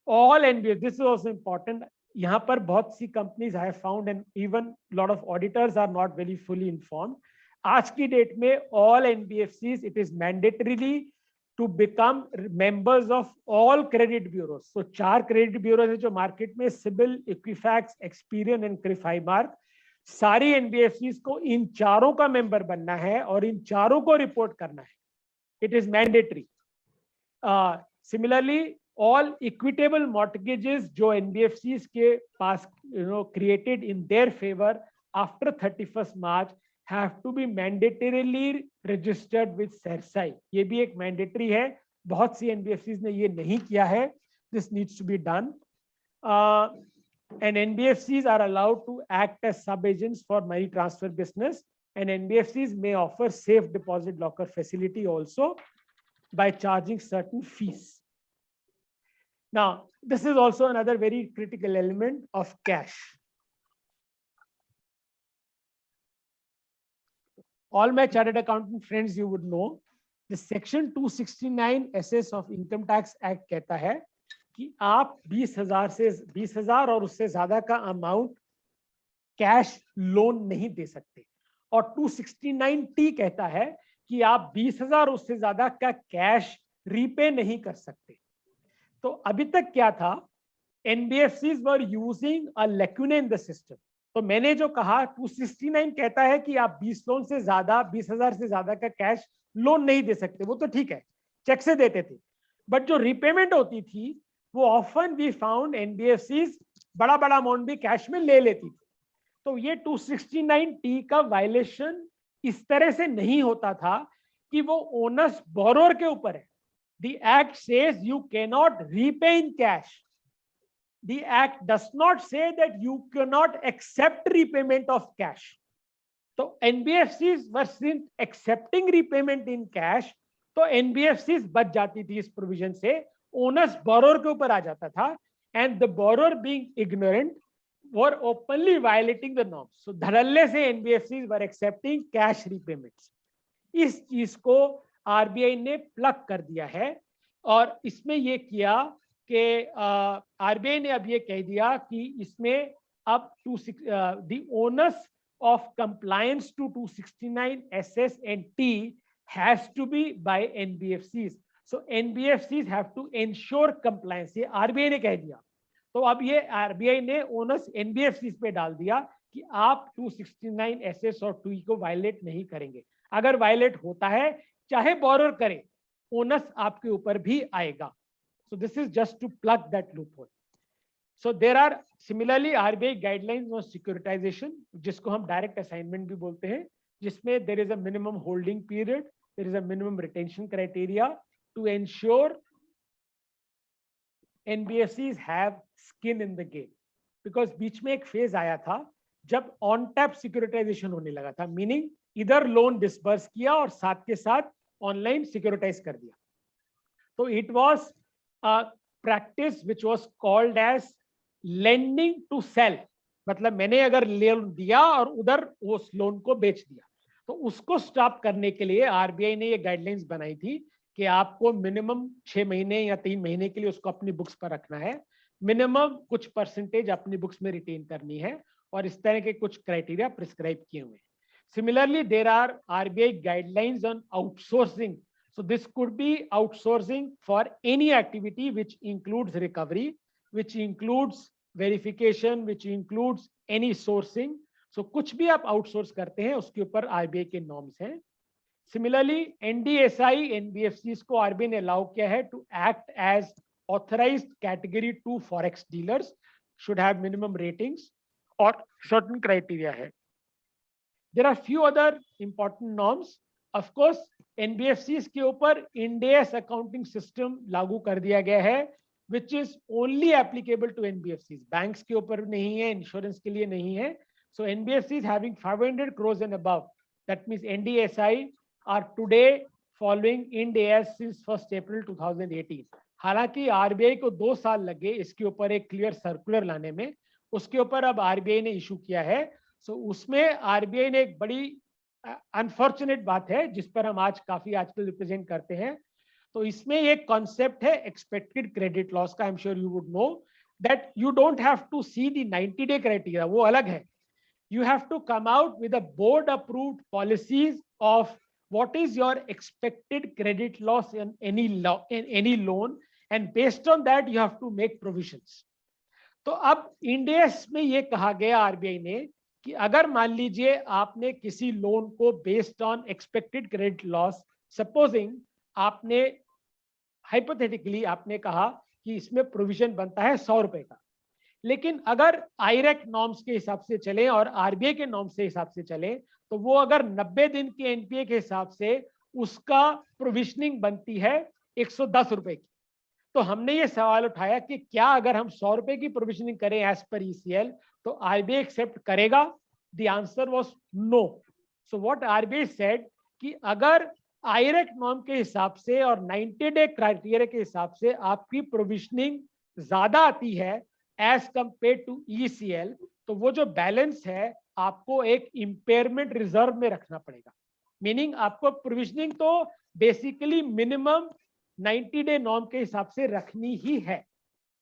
All NBFCs, this is also important. यहाँ पर बहुत सी companies I have found and even lot of auditors are not very fully informed. आज की date में all NBFCs, it is mandatorily to become members of all credit bureaus. So 4 credit bureaus है जो market में CIBIL, Equifax, Experian and CRIF-I-Mark. सारी NBFCs को इन चारों का मेंबर बनना है और इन चारों को रिपोर्ट करना है. It is mandatory. Similarly, all equitable mortgages जो NBFCs के पास created in their favor after 31st March have to be mandatorily registered with CERSAI. ये भी एक mandatory है. बहुत सी NBFCs ने ये नहीं किया है. This needs to be done. And NBFCs are allowed to act as sub-agents for money transfer business, and NBFCs may offer safe deposit locker facility also by charging certain fees. Now, this is also another very critical element of cash. All my chartered accountant friends, you would know, the section 269 SS of Income Tax Act कहता है कि आप 20,000 और उससे ज्यादा का amount cash loan नहीं दे सकते, और 269T कहता है कि आप 20,000 उससे ज्यादा का कैश रीपे नहीं कर सकते. तो अभी तक क्या था, NBFCs were using a lacuna in the system. तो मैंने जो कहा 269 कहता है कि आप 20,000 से ज्यादा का कैश लोन नहीं दे सकते, वो तो ठीक है, चेक से देते थे. बट जो रीपेमेंट होती थी वो ऑफन वी फाउंड NBFCs बड़ा अमाउंट भी कैश में ले लेती थी. तो ये 269T का वायलेशन इस तरह से नहीं होता था कि वो ओनर्स बोरोर के ऊपर है. The act says you cannot repay in cash. The act does not say that you cannot accept repayment of cash. So NBFCs were accepting repayment in cash, तो NBFCs बच जाती थी इस प्रोविजन से. Owners borrower के ऊपर आ जाता था, and the borrower being ignorant were openly violating the norms. So धड़ल्ले से NBFCs were accepting cash repayments. इस चीज को RBI ने प्लग कर दिया है, और इसमें ये किया कि RBI ने अब ये कह दिया कि इसमें अब the onus of compliance to 269 SS and T has to be by NBFCs. So NBFCs have to ensure compliance. ये RBI ने कह दिया. तो अब ये RBI ने onus NBFCs पे डाल दिया कि आप 269 SS और T को वायलेट नहीं करेंगे. अगर वायलेट होता है, चाहे बोरोर करे, ओनस आपके ऊपर भी आएगा. So this is just to plug that loophole. So there are similarly RBI guidelines on securitization, जिसको हम direct assignment भी बोलते हैं, जिसमें there is a minimum holding period, there is a minimum retention criteria to ensure NBFCs have skin in the game. Because बीच में एक phase आया था जब ऑन टैप सिक्योरिटाइजेशन होने लगा था, मीनिंग इधर लोन डिसबर्स किया और साथ के साथ ऑनलाइन सिक्योरिटाइज कर दिया. तो it was a practice which was called as lending to sell. मतलब मैंने अगर लोन दिया और उधर उस लोन को बेच दिया, तो उसको स्टॉप करने के लिए आरबीआई ने ये गाइडलाइंस बनाई थी कि आपको मिनिमम 6 महीने या 3 महीने के लिए उसको अपनी बुक्स पर रखना है, मिनिमम कुछ परसेंटेज अपनी बुक्स में रिटेन करनी है, और इस तरह के कुछ क्राइटेरिया प्रिस्क्राइब किए हुए हैं. Similarly, there are RBI guidelines on outsourcing. So this could be outsourcing for any activity which includes recovery. which includes verification, which includes any sourcing. So कुछ भी आप आउटसोर्स करते हैं उसके ऊपर आरबीआई के नॉर्म्स हैं. Similarly, NDSI, NBFCs को आरबीआई ने अलाउ किया है to act as authorized category 2 forex dealers, should have minimum ratings और certain criteria है. There are few other important norms. Of course, NBFCs के ऊपर Ind AS accounting system लागू कर दिया गया है, which is only applicable to NBFCs. Banks के ऊपर नहीं है, insurance के लिए नहीं है. So NBFCs having 500 crores and above, that means NDSI, are today following Ind AS since 1st April 2018. हालांकि आरबीआई को 2 साल लगे इसके ऊपर एक क्लियर सर्कुलर लाने में, उसके ऊपर अब आरबीआई ने इशू किया है. सो उसमें आरबीआई ने एक बड़ी अनफॉर्चुनेट बात है जिस पर हम आज काफी आजकल रिप्रेजेंट करते हैं. तो इसमें एक कॉन्सेप्ट है एक्सपेक्टेड क्रेडिट लॉस का. I am sure you would know that you don't have to see the 90-day criteria, वो अलग है. You have to come out with a board approved policies of what is your expected credit loss in any loan, and based on that you have to make provisions. तो अब Ind AS में ये कहा गया RBI ने कि अगर मान लीजिए आपने किसी लोन को based on expected credit loss, supposing आपने हाइपोथेटिकली आपने कहा कि इसमें प्रोविजन बनता है 100 रुपए का, लेकिन अगर आईरेक नॉर्म्स के हिसाब से चले और आरबीआई के नॉर्म्स के हिसाब से चले तो वो अगर 90 दिन के एनपीए के हिसाब से उसका प्रोविजनिंग बनती है 110 रुपए की. तो हमने ये सवाल उठाया कि क्या अगर हम 100 रुपए की प्रोविजनिंग करें एज पर ईसीएल तो आरबीआई एक्सेप्ट करेगा? The answer was no. So what RBI said कि अगर आईरेक नॉर्म के हिसाब से और 90-day क्राइटेरिया के हिसाब से आपकी प्रोविजनिंग ज्यादा आती है एज कंपेयर टू ईसीएल, तो वो जो बैलेंस है आपको एक इंपेयरमेंट रिजर्व में रखना पड़ेगा. मीनिंग आपको प्रोविजनिंग तो बेसिकली मिनिमम 90-day नॉर्म के हिसाब से रखनी ही है.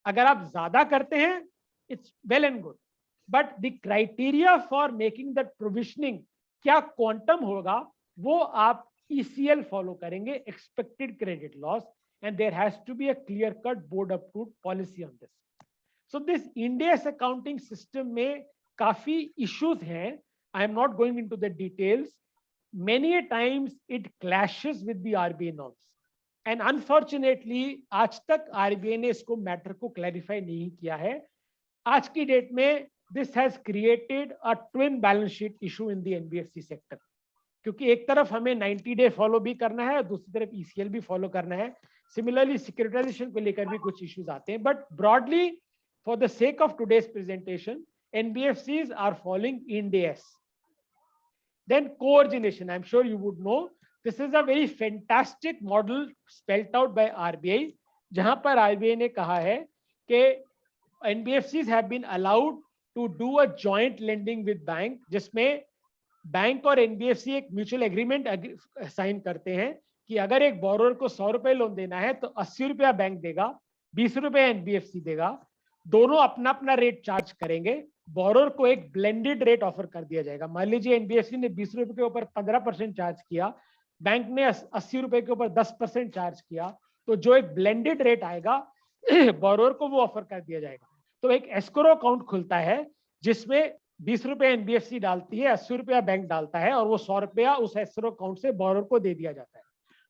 अगर आप ज्यादा करते हैं it's well and good, but the criteria for making that provisioning क्या क्वांटम होगा वो आप ईसीएल फॉलो करेंगे, expected credit loss, and there has to be a clear cut board approved policy on this. So this Ind AS accounting system में काफी issues हैं. I am not going into the details. Many a times it clashes with the RBI norms. And unfortunately आज तक RBI ने इसको matter को clarify नहीं किया है. आज की डेट में this has created a twin balance sheet issue in the NBFC sector. क्योंकि एक तरफ हमें 90-day फॉलो भी करना है, दूसरी तरफ ECL भी फॉलो करना है. सिमिलरली सिक्योरिटाइजेशन को लेकर भी कुछ इश्यूज आते हैं, but broadly for the sake of today's presentation, NBFCs are following Ind AS. Then co-origination, I'm sure you would know, this is a very fantastic model spelled out by RBI, जहां पर RBI ने कहा है कि NBFCs have been allowed to do a joint lending with bank, जिसमें bank और NBFC एक mutual agreement sign करते हैं कि अगर एक बोरोर को 100 रुपए लोन देना है तो 80 रुपया बैंक देगा, 20 रुपए NBFC देगा, दोनों अपना अपना रेट चार्ज करेंगे. बोरोर को एक ब्लेंडेड रेट ऑफर कर दिया जाएगा. मान लीजिए एनबीएफसी ने 20 रुपए के ऊपर 15% चार्ज किया, बैंक ने 80 रुपए के ऊपर 10% चार्ज किया, तो जो एक ब्लेंडेड रेट आएगा बोरोर को वो ऑफर कर दिया जाएगा. तो एक एस्क्रो अकाउंट खुलता है जिसमें 20 रुपए एनबीएफसी डालती है, 80 रुपया बैंक डालता है, और वो 100 रुपया उस एस्क्रो अकाउंट से बोरोर को दे दिया जाता है.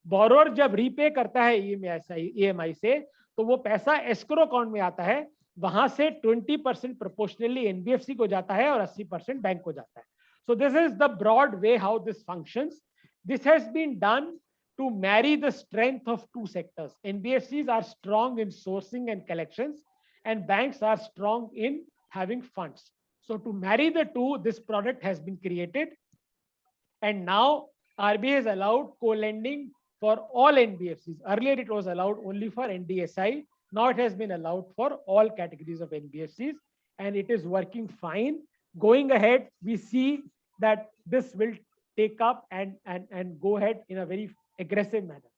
बोरोर जब रीपे करता है ईएमआई से तो वो पैसा एस्क्रो अकाउंट में आता है, वहां से 20% प्रोपोर्शनली एनबीएफसी को जाता है और 80% बैंक को जाता है. So this is the broad way how this functions. This has been done to marry the strength of two sectors. NBFCs are strong in sourcing and collections, and banks are strong in having funds. So to marry the two, this product has been created, and now RBI has allowed co-lending for all NBFCs. Earlier it was allowed only for NDSI. Now it has been allowed for all categories of NBFCs, and it is working fine. Going ahead, we see that this will take up and go ahead in a very aggressive manner.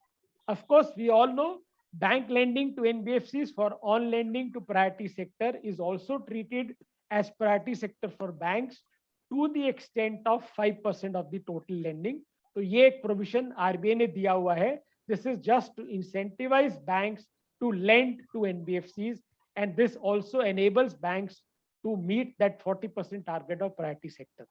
Of course, we all know bank lending to NBFCs for on lending to priority sector is also treated as priority sector for banks to the extent of 5% of the total lending. तो ये एक provision RBI ने दिया हुआ है. This is just to incentivize banks to lend to NBFCs and this also enables banks to meet that 40% target of priority sector.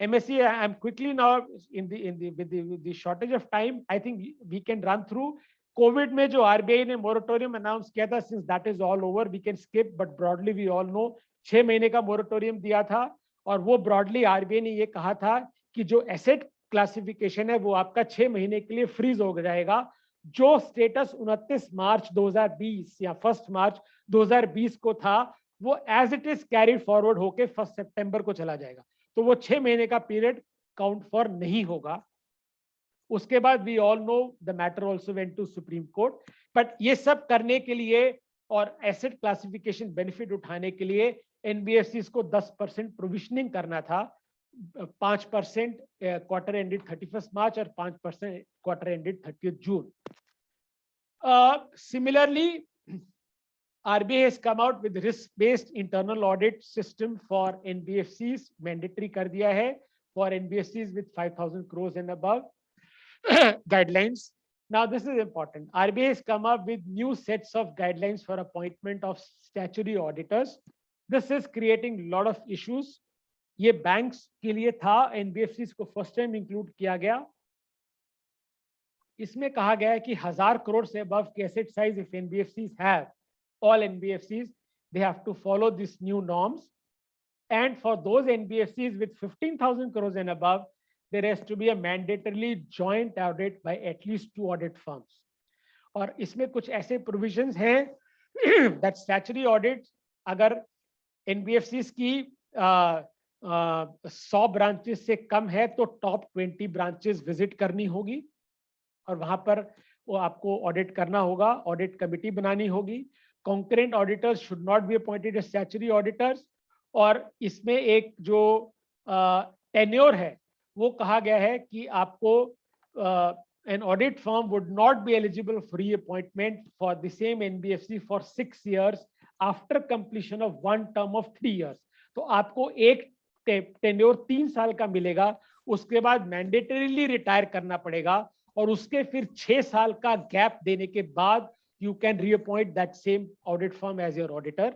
MSE, I am quickly now with the shortage of time, I think we can run through. COVID में जो RBI ने moratorium announce किया था, since that is all over, we can skip, but broadly we all know 6 महीने का moratorium दिया था, और वो broadly RBI ने ये कहा था कि जो asset classification है वो आपका 6 महीने के लिए freeze हो जाएगा. जो status 29 मार्च 2020 या 1 मार्च 2020 को था, वो as it is carried forward होके 1 सितंबर को चला जाएगा. तो वो 6 महीने का पीरियड काउंट फॉर नहीं होगा. उसके बाद we all know the matter also went to supreme court. But ये सब करने के लिए और एसेट क्लासिफिकेशन बेनिफिट उठाने के लिए एनबीएफसीज को 10% प्रोविजनिंग करना था. 5% क्वार्टर एंडेड 31 मार्च और 5% quarter ended 30 June. Similarly, RBI has come out with risk-based internal audit system for NBFCs, mandatory कर दिया है for NBFCs with 5,000 crores and above. Guidelines. Now this is important. RBI has come up with new sets of guidelines for appointment of statutory auditors. This is creating a lot of issues. ये banks के लिए था, NBFCs को first time include किया गया. इसमें कहा गया है कि 1,000 crore से above के asset size if NBFCs have, all NBFCs, they have to follow these new norms. And for those NBFCs with 15,000 crores and above, there has to be a mandatorily joint audit by at least 2 audit firms. और इसमें कुछ ऐसे provisions हैं that statutory audit अगर NBFCs की 100 branches से कम है तो top 20 branches visit करनी होगी और वहां पर वो आपको ऑडिट करना होगा. ऑडिट कमिटी बनानी होगी. Concurrent auditors should not be appointed as statutory auditors. और इसमें एक जो tenure है वो कहा गया है कि आपको an audit firm would not be eligible for reappointment for the same NBFC for 6 years after completion of one term of 3 years. तो आपको एक tenure 3 साल का मिलेगा, उसके बाद मैंडेटरीली रिटायर करना पड़ेगा और उसके फिर 6 साल का गैप देने के बाद you can reappoint that same audit firm as your auditor.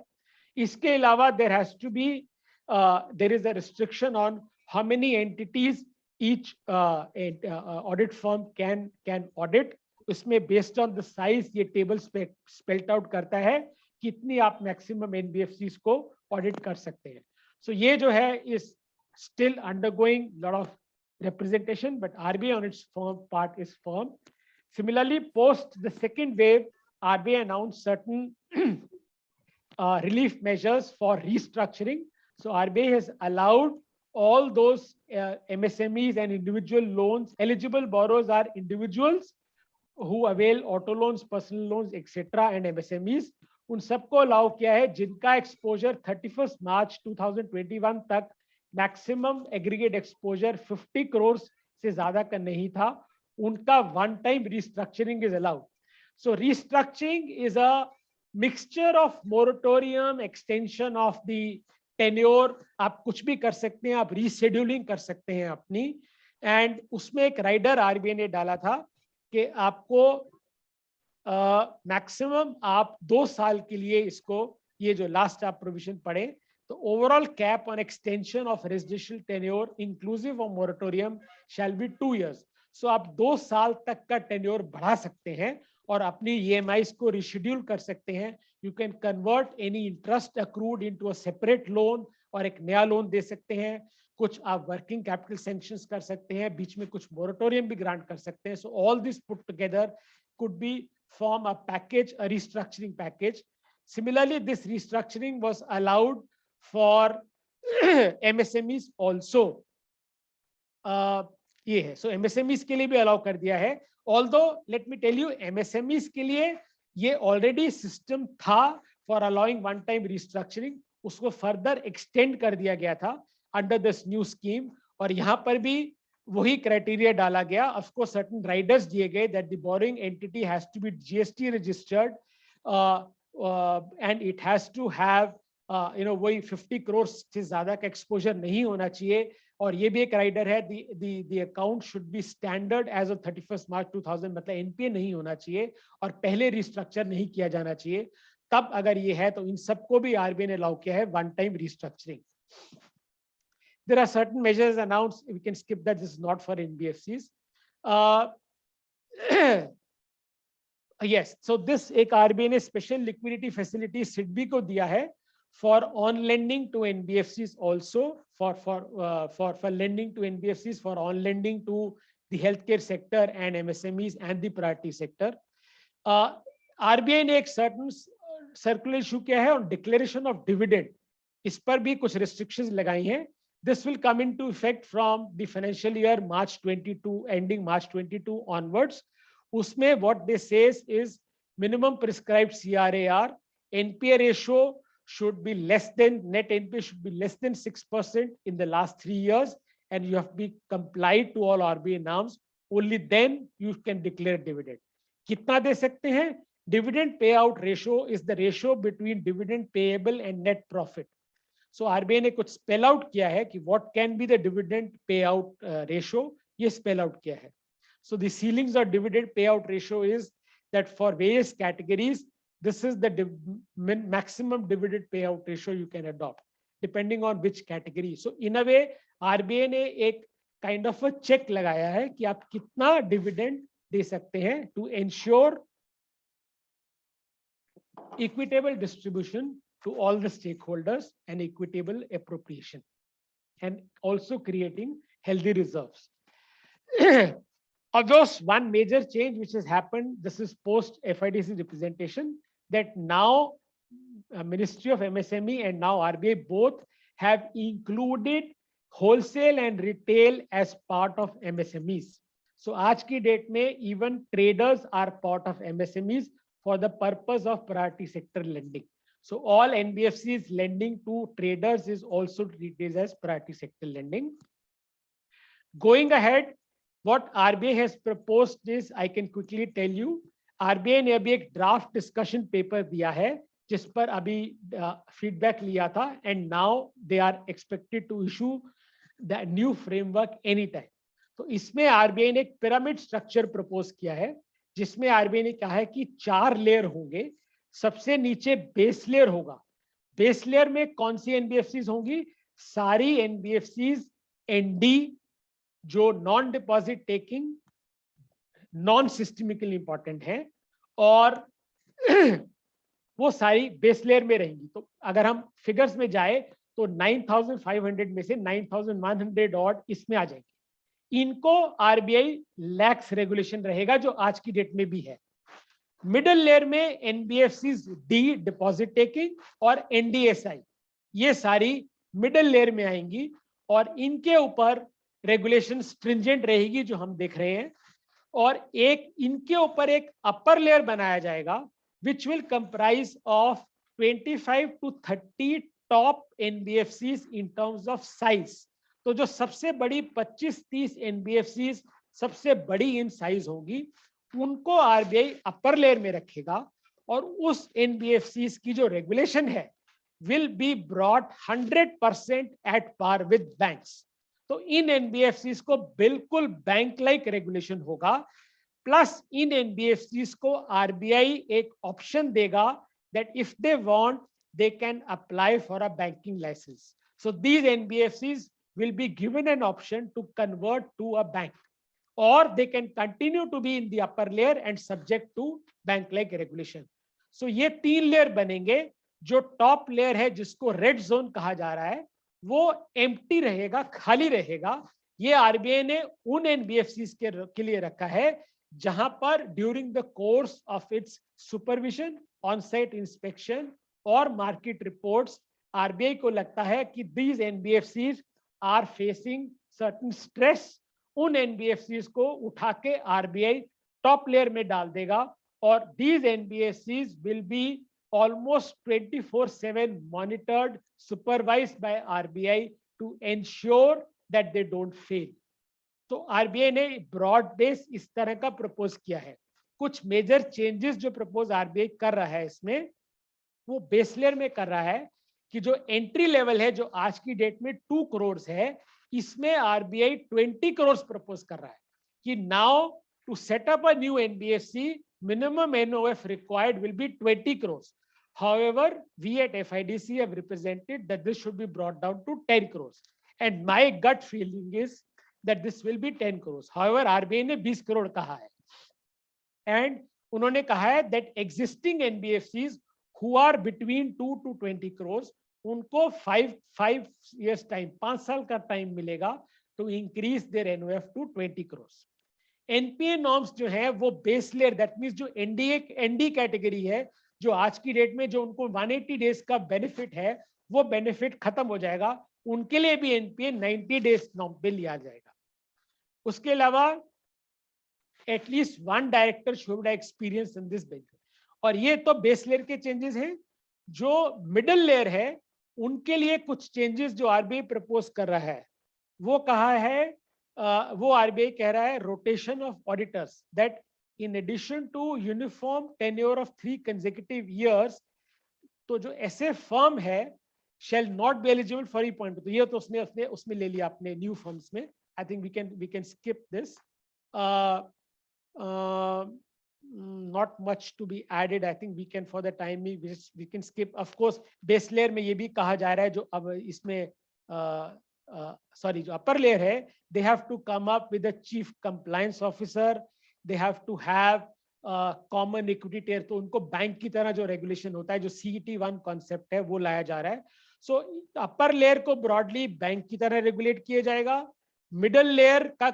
इसके अलावा there has to be there is a restriction on how many entities each audit firm can audit. उसमें based on the size ये table spelled out करता है कितनी आप maximum NBFCs को audit कर सकते हैं. So ये जो है is still undergoing lot of representation, but RBI on its part is firm. Similarly, post the second wave, RBI announced certain relief measures for restructuring. So RBI has allowed all those MSMEs and individual loans. Eligible borrowers are individuals who avail auto loans, personal loans, etc. and MSMEs. उन सबको allow किया है जिनका exposure 31 मार्च 2021 तक maximum aggregate exposure 50 crore से ज्यादा का नहीं था, उनका one time restructuring is allowed. So restructuring is a mixture of moratorium, extension of the tenure. आप कुछ भी कर सकते हैं, आप rescheduling कर सकते हैं अपनी. And उसमें एक rider RBI ने डाला था कि आपको मैक्सिमम आप 2 साल के लिए इसको ये जो लास्ट आप प्रोविजन पढ़े तो overall cap on extension of residential tenure inclusive of moratorium shall be 2 years. सो आप 2 साल तक का टेन्योर बढ़ा सकते हैं और अपनी EMIs को रिशेड्यूल कर सकते हैं. You can convert any interest accrued into a separate loan और एक नया लोन दे सकते हैं. कुछ आप वर्किंग कैपिटल सैंक्शंस कर सकते हैं, बीच में कुछ मोरेटोरियम भी ग्रांट कर सकते हैं. So all this put together could be form a package, a restructuring package. Similarly, this restructuring was allowed for MSMEs also. ये है, so MSMEs के लिए भी अलाउ कर दिया है. Although let me tell you, MSMEs के लिए ये already system था for allowing one time restructuring, उसको further extend कर दिया गया था under this new scheme. और यहाँ पर भी वही क्राइटेरिया डाला गया. Of course, certain riders दिए गए that the borrowing entity has to be GST registered and it has to have वही 50 करोड़ से ज्यादा का एक्सपोजर नहीं होना चाहिए. और ये भी एक राइडर है, the account should be standard as of 31st March 2000, मतलब NPA नहीं होना चाहिए और पहले रिस्ट्रक्चर नहीं किया जाना चाहिए. तब अगर ये है तो इन सबको भी आरबीआई ने अलाउ किया है one time restructuring. There are certain measures announced. We can skip that. This is not for NBFCs. Yes. So this एक RBI ने special liquidity facility SIDBI को दिया है for on lending to NBFCs also for lending to NBFCs for on lending to the healthcare sector and MSMEs and the priority sector. RBI ने एक certain circular issue किया है on declaration of dividend. इस पर भी कुछ restrictions लगाई हैं. This will come into effect from the financial year March 22, ending March 22 onwards. Usme what they says is minimum prescribed CRAR, NPA ratio should be less than, net NPA should be less than 6% in the last 3 years, and you have to be complied to all RBI norms. Only then you can declare dividend. Kitna de sakte hain? Dividend payout ratio is the ratio between dividend payable and net profit. So RBI ने कुछ spell out किया है कि what can be the dividend payout ratio, ये spell out किया है. So the ceilings of dividend payout ratio is that for various categories, this is the maximum dividend payout ratio you can adopt, depending on which category. So in a way, RBI ने एक kind of a check लगाया है कि आप कितना dividend दे सकते हैं to ensure equitable distribution to all the stakeholders and equitable appropriation, and also creating healthy reserves. Of those, one major change which has happened, this is post FIDC representation, that now Ministry of MSME and now RBI both have included wholesale and retail as part of MSMEs. So आज की date में even traders are part of MSMEs for the purpose of priority sector lending. So all NBFCs lending to traders is also treated as priority sector lending. Going ahead, what RBI has proposed is, I can quickly tell you, RBI ने अभी एक draft discussion paper दिया है जिस पर अभी feedback लिया था, and now they are expected to issue the new framework anytime. तो इसमें RBI ने एक pyramid structure propose किया है जिसमें RBI ने कहा है कि 4 लेयर होंगे. सबसे नीचे बेस लेयर होगा. बेस लेयर में कौन सी एनबीएफसीज होंगी? सारी एनबीएफसीज एनडी जो non deposit taking, non systemically important है, और वो सारी बेस लेयर में रहेंगी. तो अगर हम फिगर्स में जाए तो 9,500 में से 9,100 और इसमें आ जाएंगे. इनको आरबीआई लैक्स रेगुलेशन रहेगा जो आज की डेट में भी है. मिडिल लेयर में एनबीएफसीज डी डिपॉजिट टेकिंग और एनडीएसआई, ये सारी मिडिल लेयर में आएंगी और इनके ऊपर रेगुलेशन स्ट्रिंजेंट रहेगी जो हम देख रहे हैं. और एक इनके ऊपर एक अपर लेयर बनाया जाएगा which will comprise of 25 to 30 top NBFCs in terms of size. तो जो सबसे बड़ी 25-30 एनबीएफसीज सबसे बड़ी इन साइज होगी, उनको आरबीआई अपर लेयर में रखेगा और उस एनबीएफसीज की जो रेगुलेशन है will be brought 100% at par with banks. तो इन एनबीएफसीज को बिल्कुल बैंक लाइक रेगुलेशन होगा. प्लस इन एनबीएफसीज को आरबीआई एक ऑप्शन देगा that if they want they can apply for a banking licence. So these NBFCs will be given an option to convert to a bank, or they can continue to be in the upper layer and subject to bank like regulation. So ये 3 layer बनेंगे. जो top layer है जिसको red zone कहा जा रहा है वो एम्प्टी रहेगा, खाली रहेगा. ये आरबीआई ने उन एनबीएफसीज के लिए रखा है जहां पर during the course of its supervision, on site inspection और मार्केट रिपोर्ट्स आरबीआई को लगता है कि these NBFCs are facing certain stress. उन एनबीएफसीज को उठा के आरबीआई टॉप लेयर में डाल देगा और these NBFCs will be almost 24/7 monitored, supervised by RBI to ensure that they don't fail. तो आरबीआई ने ब्रॉड बेस इस तरह का प्रपोज किया है. कुछ मेजर चेंजेस जो प्रपोज आरबीआई कर रहा है इसमें, वो बेस लेयर में कर रहा है कि जो एंट्री लेवल है जो आज की डेट में 2 करोड़ है, इसमें आरबीआई 20 करोड़ प्रपोज कर रहा है कि now to set up a new NBFC minimum NOF required will be 20 crore. However, we at FIDC have represented that this should be brought down to 10 crores. And my gut feeling is that this will be 10 crores. However, RBI ने 20 crore कहा है. And उन्होंने कहा है that existing NBFCs who are between 2 to 20 crores, उनको 5 years time, 5 साल का time मिलेगा to increase their NOF to 20 crores. NPA norms जो है वो बेस लेयर, दैट मींस जो ND कैटेगरी है, जो आज की डेट में जो उनको 180 डेज का बेनिफिट है, वो बेनिफिट खत्म हो जाएगा. उनके लिए भी NPA 90 डेज पे लिया जाएगा. उसके अलावा at least 1 director should have experience in this bank. और ये तो बेस लेयर के चेंजेस हैं. जो मिडिल लेयर है उनके लिए कुछ चेंजेस जो RBI प्रपोज कर रहा है, वो कहा है, वो RBI कह रहा है rotation of auditors, that in addition to uniform tenure of 3 consecutive years, तो जो ऐसे फर्म है shall not be eligible for e-point. तो ये तो उसमें ले लिया अपने न्यू फर्म्स में. I think we can skip this. Not much to be added. I think we can, for the time we can skip. Of course, base layer में ये भी कहा जा रहा है जो अब इसमें sorry जो upper layer है, they have to come up with a chief compliance officer. They have to have common equity tier. तो उनको बैंक की तरह जो रेगुलेशन होता है, जो CET1 कॉन्सेप्ट है, वो लाया जा रहा है. सो अपर लेयर को ब्रॉडली बैंक की तरह रेगुलेट किया जाएगा. मिडिल लेयर का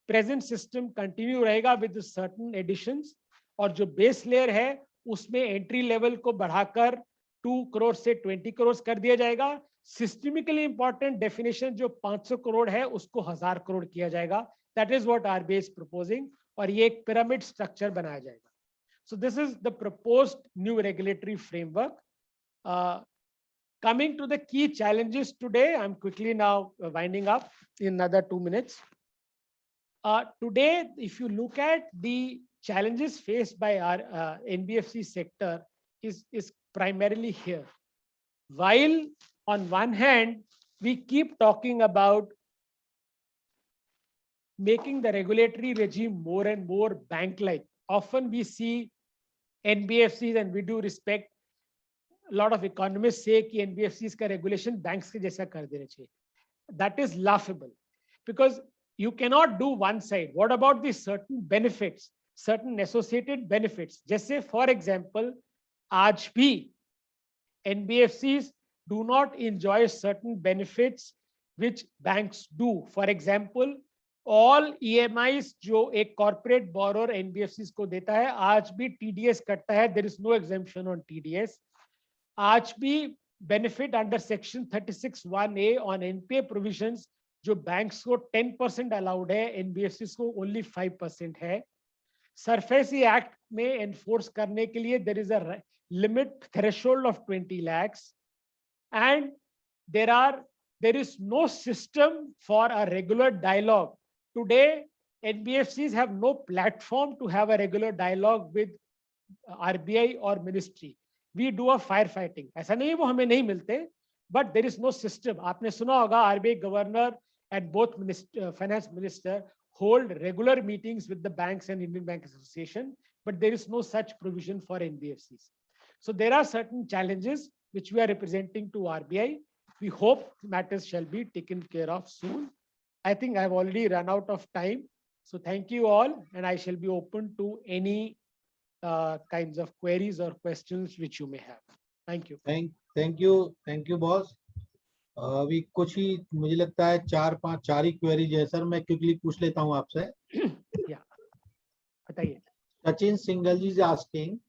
प्रेजेंट सिस्टम कंटिन्यू रहेगा विद सर्टेन एडिशंस. और जो बेस लेयर है उसमें एंट्री लेवल को बढ़ाकर 2 करोड़ से 20 करोड़ कर दिया जाएगा. सिस्टमिकली इंपॉर्टेंट डेफिनेशन जो 500 करोड़ है उसको 1000 करोड़ किया जाएगा. That is what RBI is proposing. और ये एक पिरामिड स्ट्रक्चर बनाया जाएगा. सो this is the proposed new regulatory framework. Coming to the key challenges today, I'm quickly now winding up in another 2 minutes. Today, if you look at the challenges faced by our NBFC sector is primarily here. While on one hand, we keep talking about making the regulatory regime more and more bank-like. Often we see NBFCs, and we do respect, a lot of economists say कि NBFCs का regulation banks के जैसा कर देना चाहिए. That is laughable because you cannot do one side. What about the certain benefits, certain associated benefits? जैसे for example, आज भी NBFCs do not enjoy certain benefits which banks do. For example, all EMIs जो एक corporate borrower NBFCs को देता है, आज भी TDS कटता है. There is no exemption on TDS. आज भी benefit under section 36(1)(a) on NPA provisions जो banks को 10% allowed है, NBFCs को only 5% है. SARFAESI Act में enforce करने के लिए there is a limit threshold of 20 lakhs, and there is no system for a regular dialogue. Today, NBFCs have no platform to have a regular dialogue with RBI or ministry. We do a firefighting. ऐसा नहीं वो हमें नहीं मिलते, but there is no system. आपने सुना होगा RBI governor and both finance minister hold regular meetings with the banks and Indian Bank Association, but there is no such provision for NBFCs. So there are certain challenges which we are representing to RBI. We hope matters shall be taken care of soon. I think I've already run out of time. So thank you all, and I shall be open to any kinds of queries or questions which you may have. Thank you. Thank you, boss. अभी कुछ ही मुझे लगता है 4 ही queries है sir. मैं quickly पूछ लेता हूं आपसे. बताइए. Sachin Singhal ji is asking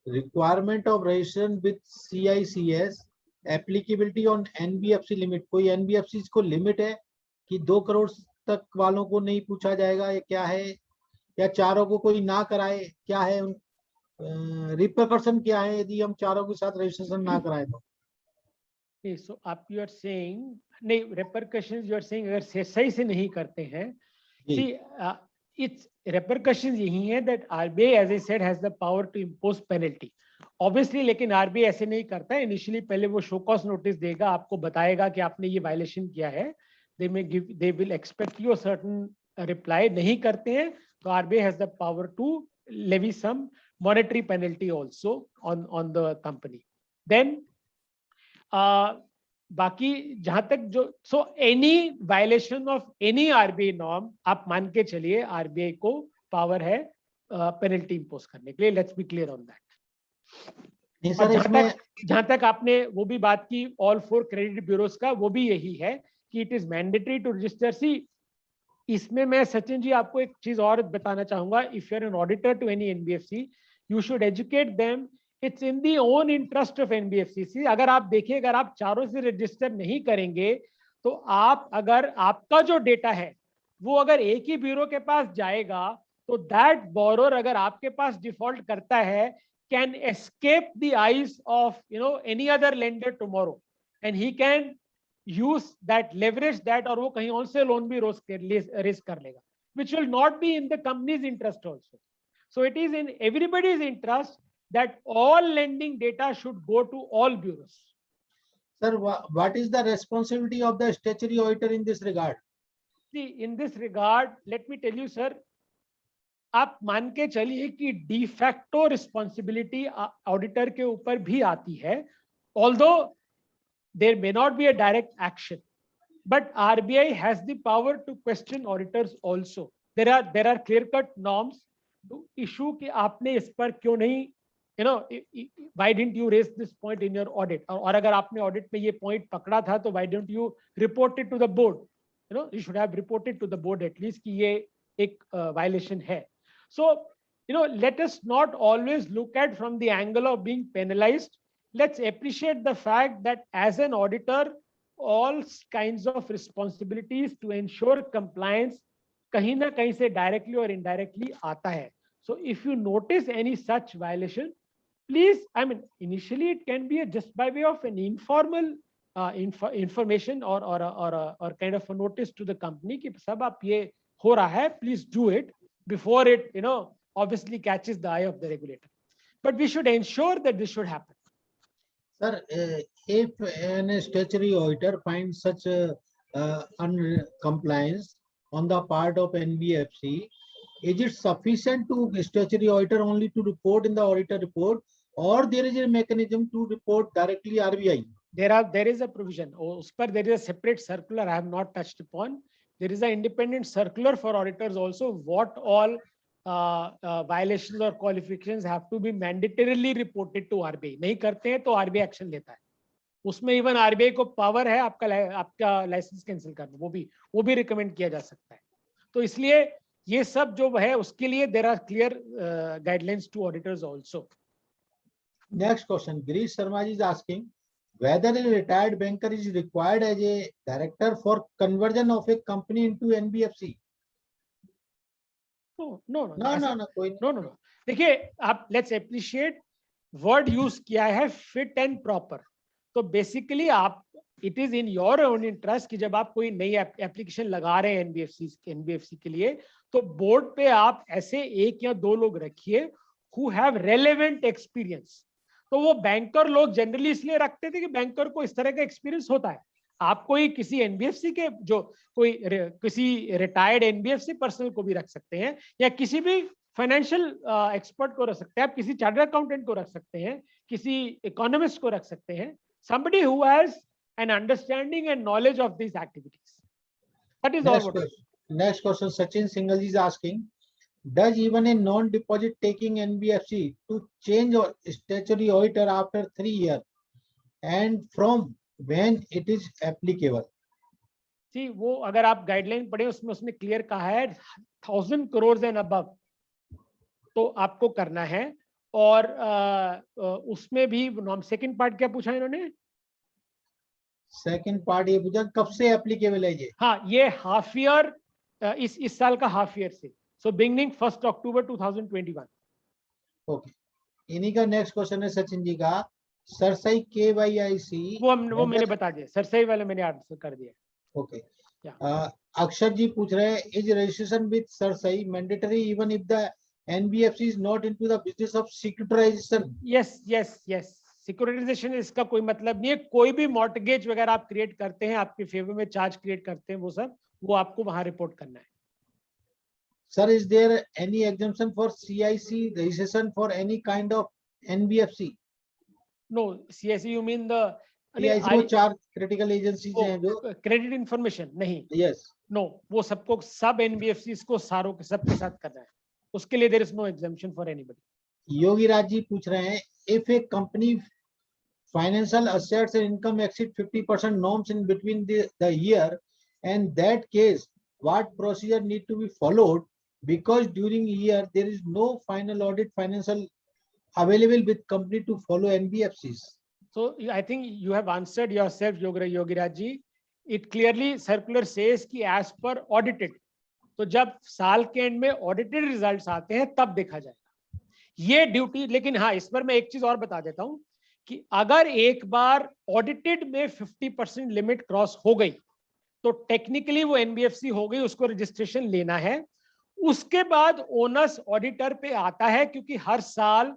requirement of registration with CICS, applicability on NBFC limit. कोई NBFCs को लिमिट है कि 2 करोड़ तक वालों को नहीं पूछा जाएगा, ये क्या है? या चारों को कोई ना कराए, क्या है? रिपरकशन क्या है यदि हम चारों के साथ रजिस्ट्रेशन ना कराए तो? So up you are saying नहीं, repercussions you are saying अगर सही से नहीं करते हैं, see its repercussions यही है that RBI, as I said, has the power to impose penalty. Obviously, लेकिन RBI ऐसे नहीं करता है. Initially पहले वो show cause notice देगा, आपको बताएगा कि आपने ये violation किया है. They will expect you a certain reply. नहीं करते हैं तो RBI has the power to levy some monetary penalty also on the company. Then बाकी जहां तक जो any violation of any RBI norm आप मान के चलिए आरबीआई को पावर है पेनल्टी इंपोज करने के लिए. Let's be clear on that. नहीं सर, इसमें जहां तक आपने वो भी बात की ऑल 4 क्रेडिट ब्यूरोज का, वो भी यही है कि it is mandatory to register. See इसमें मैं सचिन जी आपको एक चीज और बताना चाहूंगा. If you are an auditor to any NBFC, you should educate them. It's in the own interest of NBFC. अगर आप देखिए, अगर आप चारों से रजिस्टर नहीं करेंगे तो आप, अगर आपका जो डेटा है वो अगर एक ही ब्यूरो के पास जाएगा तो दैट बोरोर अगर आपके पास डिफॉल्ट करता है can escape the eyes of any other lender tomorrow, and he can use that, leverage that, और वो कहीं और से लोन भी रेज कर लेगा, which will not be in the company's interest also. So it is in everybody's interest that all lending data should go to all bureaus. Sir, what is the responsibility of the statutory auditor in this regard? See, in this regard, let me tell you, sir, आप मान के चलिए कि de facto responsibility auditor के ऊपर भी आती है, although there may not be a direct action, but RBI has the power to question auditors also. There are clear cut norms to issue कि आपने इस पर क्यों नहीं, why didn't you raise this point in your audit, और अगर आपने audit में ये पॉइंट पकड़ा था तो why don't you report it to the board. You should have reported to the board at least कि ये एक वायलेशन है. So, let us not always look at from the angle of being penalized. Let's appreciate the fact that as an auditor, all kinds of responsibilities to ensure compliance kahin na kahin se directly or indirectly aata hai. So if you notice any such violation, please, I mean, initially it can be just by way of an informal information or kind of a notice to the company ki sab aap ye ho raha hai, please do it, before it obviously catches the eye of the regulator. But we should ensure that this should happen. Sir, if an statutory auditor finds such uncompliance on the part of NBFC, is it sufficient to statutory auditor only to report in the auditor report, or there is a mechanism to report directly RBI? There is a provision. Us par there is a separate circular I have not touched upon. There is an independent circular for auditors also, what all violations or qualifications have to be mandatorily reported to RBI. नहीं करते हैं तो RBI action लेता है. उसमें even RBI को power है आपका लाइसेंस कैंसिल करना, वो भी रिकमेंड किया जा सकता है. तो इसलिए ये सब जो है उसके लिए there are clear guidelines to auditors also. Next question, Girish Sharma is asking whether a retired banker is required as a director for conversion of a company into NBFC. No. देखिए आप लेट्स अप्रिशिएट वर्ड यूज किया है fit and proper. तो basically आप, it is in your own interest कि जब आप कोई नई एप्लीकेशन लगा रहे हैं एनबीएफसी के लिए, तो बोर्ड पे आप ऐसे एक या दो लोग रखिए हु हैव रेलेवेंट एक्सपीरियंस. तो वो बैंकर लोग जनरली इसलिए रखते थे कि बैंकर को इस तरह का एक्सपीरियंस होता है. आप कोई किसी एनबीएफसी के किसी रिटायर्ड एनबीएफसी पर्सनल को भी रख सकते हैं, या किसी भी फाइनेंशियल एक्सपर्ट को रख सकते हैं, आप किसी चार्टर्ड अकाउंटेंट को रख सकते हैं, किसी इकोनॉमिस्ट को रख सकते हैं, somebody who has an understanding and knowledge of these activities. That is all. Next question, Sachin Singhal is asking, does even a non-deposit taking NBFC to change or statutory auditor after 3 years, and from when it is applicable? See, वो अगर आप guideline पढ़े उसमें clear कहा है 1000 crores and above तो आपको करना है. और उसमें भी सेकंड पार्ट क्या पूछा इन्होंने? सेकंड पार्ट ये पूछा कब से एप्लीकेबल है ये? हाँ, ये हाफ ईयर, इस साल का हाफ ईयर से, सो बिगिनिंग 1 अक्टूबर 2021. ओके, इन्हीं का नेक्स्ट क्वेश्चन है सचिन जी का, सरसई केवाईसी वो मैंने बता दिया, सरसई वाले मैंने आंसर कर दिया. ओके, अक्षर जी पूछ रहे हैं, is registration with CERSAI mandatory even if the NBFC is not into the business of securitization? Yes. Securitisation इसका कोई मतलब नहीं है. कोई भी मॉर्टगेज वगैरह आप क्रिएट करते हैं, आपके फेवर में चार्ज क्रिएट करते हैं, वो आपको वहां रिपोर्ट करना है. Sir, is there any exemption for CIC registration for any kind of NBFC? No CSE you mean the CIC वो 4 क्रिटिकल एजेंसीज हैं जो क्रेडिट इंफॉर्मेशन नहीं, यस नो वो सबको सब NBFCs को सारों के सबके साथ करना है, उसके लिए there is no exemption for anybody. Yogi Raj ji पूछ रहे हैं if a company financial assets and income exceed 50% norms in between the year, and that case what procedure need to be followed, because during year there is no final audit financial available with company to follow NBFCs. So I think you have answered yourself, Yogi Raj ji. It clearly circular says कि as per audited, तो जब साल के and में audited results आते हैं तब देखा जाएगा ये ड्यूटी। लेकिन हाँ, इस पर मैं एक चीज और बता देता हूं कि अगर एक बार ऑडिटेड में 50% लिमिट क्रॉस हो गई तो टेक्निकली वो NBFC हो गई, उसको रजिस्ट्रेशन लेना है। उसके बाद ओनस ऑडिटर पे आता है, क्योंकि हर साल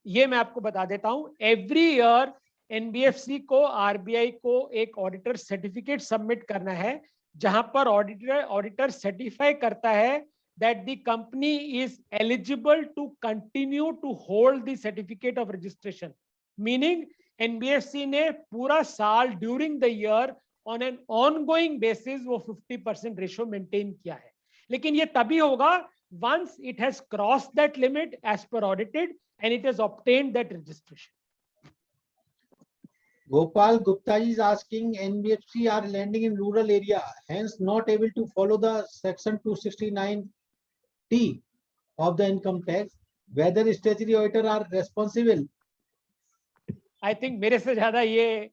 ये मैं आपको बता देता हूं एवरी ईयर NBFC को RBI को एक ऑडिटर सर्टिफिकेट सबमिट करना है, जहां पर ऑडिटर सर्टिफाई करता है that the company is eligible to continue to hold the certificate of registration, meaning NBFC ने पूरा साल during the year on an ongoing basis वो 50% रेशो मेंटेन किया है। लेकिन ये तभी होगा once it has crossed that limit as per audited and it has obtained that registration. Gopal Gupta is asking NBFC are lending in rural area, hence not able to follow the section 269T of the income tax. Whether statutory auditor are responsible? I think मेरे से ज्यादा ये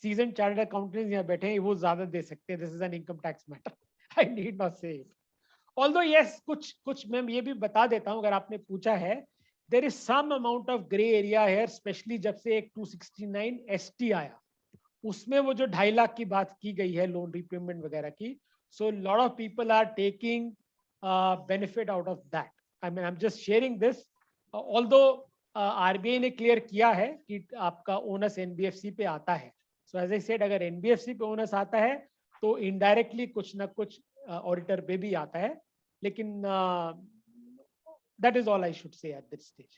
seasoned chartered accountants यहाँ बैठे हैं, वो ज्यादा दे सकते हैं. This is an income tax matter. I need not say it. Although yes, कुछ मैं ये भी बता देता हूँ, अगर आपने पूछा है, there is some amount of gray area here, especially जब से एक 269 ST आया, उसमें वो जो 2.5 लाख की बात की गई है लोन रिपेमेंट वगैरह की, so lot of people are taking benefit out of that. I mean, I'm just sharing this. Although RBI ने क्लियर किया है कि आपका ओनस NBFC पे आता है, so as I said, अगर NBFC पे ओनस आता है तो इनडायरेक्टली कुछ ना कुछ ऑडिटर पे भी आता है, लेकिन that is all I should say at this stage.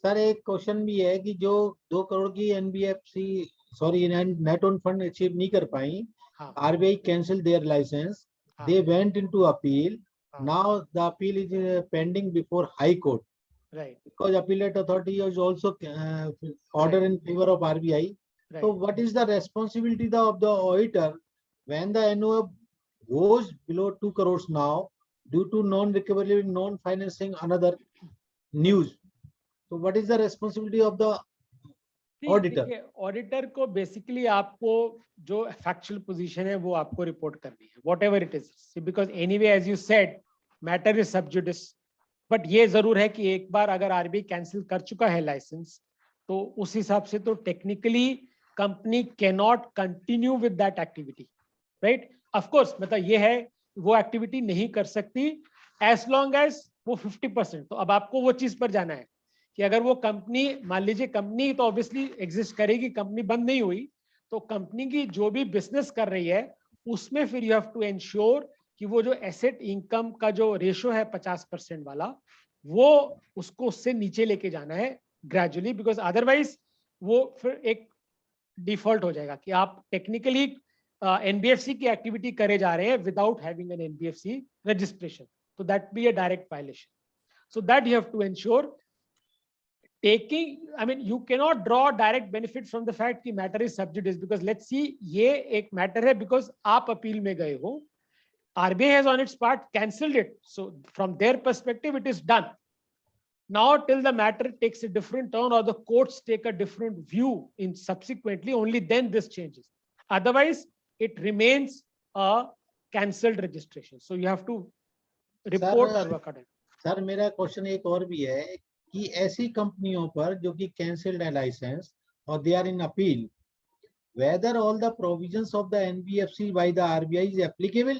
Sir एक क्वेश्चन भी है कि जो 2 करोड़ की NBFC sorry net owned fund achieve नहीं कर पाई, RBI cancel their licence, they went into appeal. Now the appeal is pending before High Court. Right. Because appellate authority is also order in favor of RBI. Right. So what is the responsibility of the auditor when the NOF goes below 2 crores now due to non-recoverability, non-financing another news? So what is the responsibility of the auditor? Auditor को basically आपको जो factual position है वो आपको report करनी है, whatever it is, because anyway as you said matter is sub judice. But ये जरूर है कि एक बार अगर RBI कैंसिल कर चुका है लाइसेंस, तो उस हिसाब से तो technically company can not continue with that activity, right? Of course मतलब ये है वो एक्टिविटी नहीं कर सकती एज लॉन्ग एज वो 50%. तो अब आपको वो चीज पर जाना है कि अगर वो कंपनी, मान लीजिए कंपनी तो ऑब्वियसली एग्जिस्ट करेगी, कंपनी बंद नहीं हुई, तो कंपनी की जो भी बिजनेस कर रही है उसमें फिर यू हैव टू एंश्योर कि वो जो एसेट इनकम का जो रेशो है 50% वाला, वो उसको उससे नीचे लेके जाना है ग्रेजुअली, बिकॉज अदरवाइज वो फिर एक डिफॉल्ट हो जाएगा कि आप टेक्निकली NBFC की एक्टिविटी करे जा रहे हैं without having an NBFC registration, तो that be a direct violation. So that you have to ensure taking, I mean, you cannot draw direct benefit from the fact कि matter is sub judice, because let's see, ये एक matter है because आप appeal में गए हो, RBI has on its part cancelled it, so from their perspective it is done. Now till the matter takes a different turn or the courts take a different view in subsequently, only then this changes. Otherwise it remains a cancelled registration, so you have to report or work on it. Sir मेरा question एक और भी है कि ऐसी कंपनियों पर जो कि कैंसिल्ड है लाइसेंस और they are in appeal, whether all the provisions of the NBFC by the RBI is applicable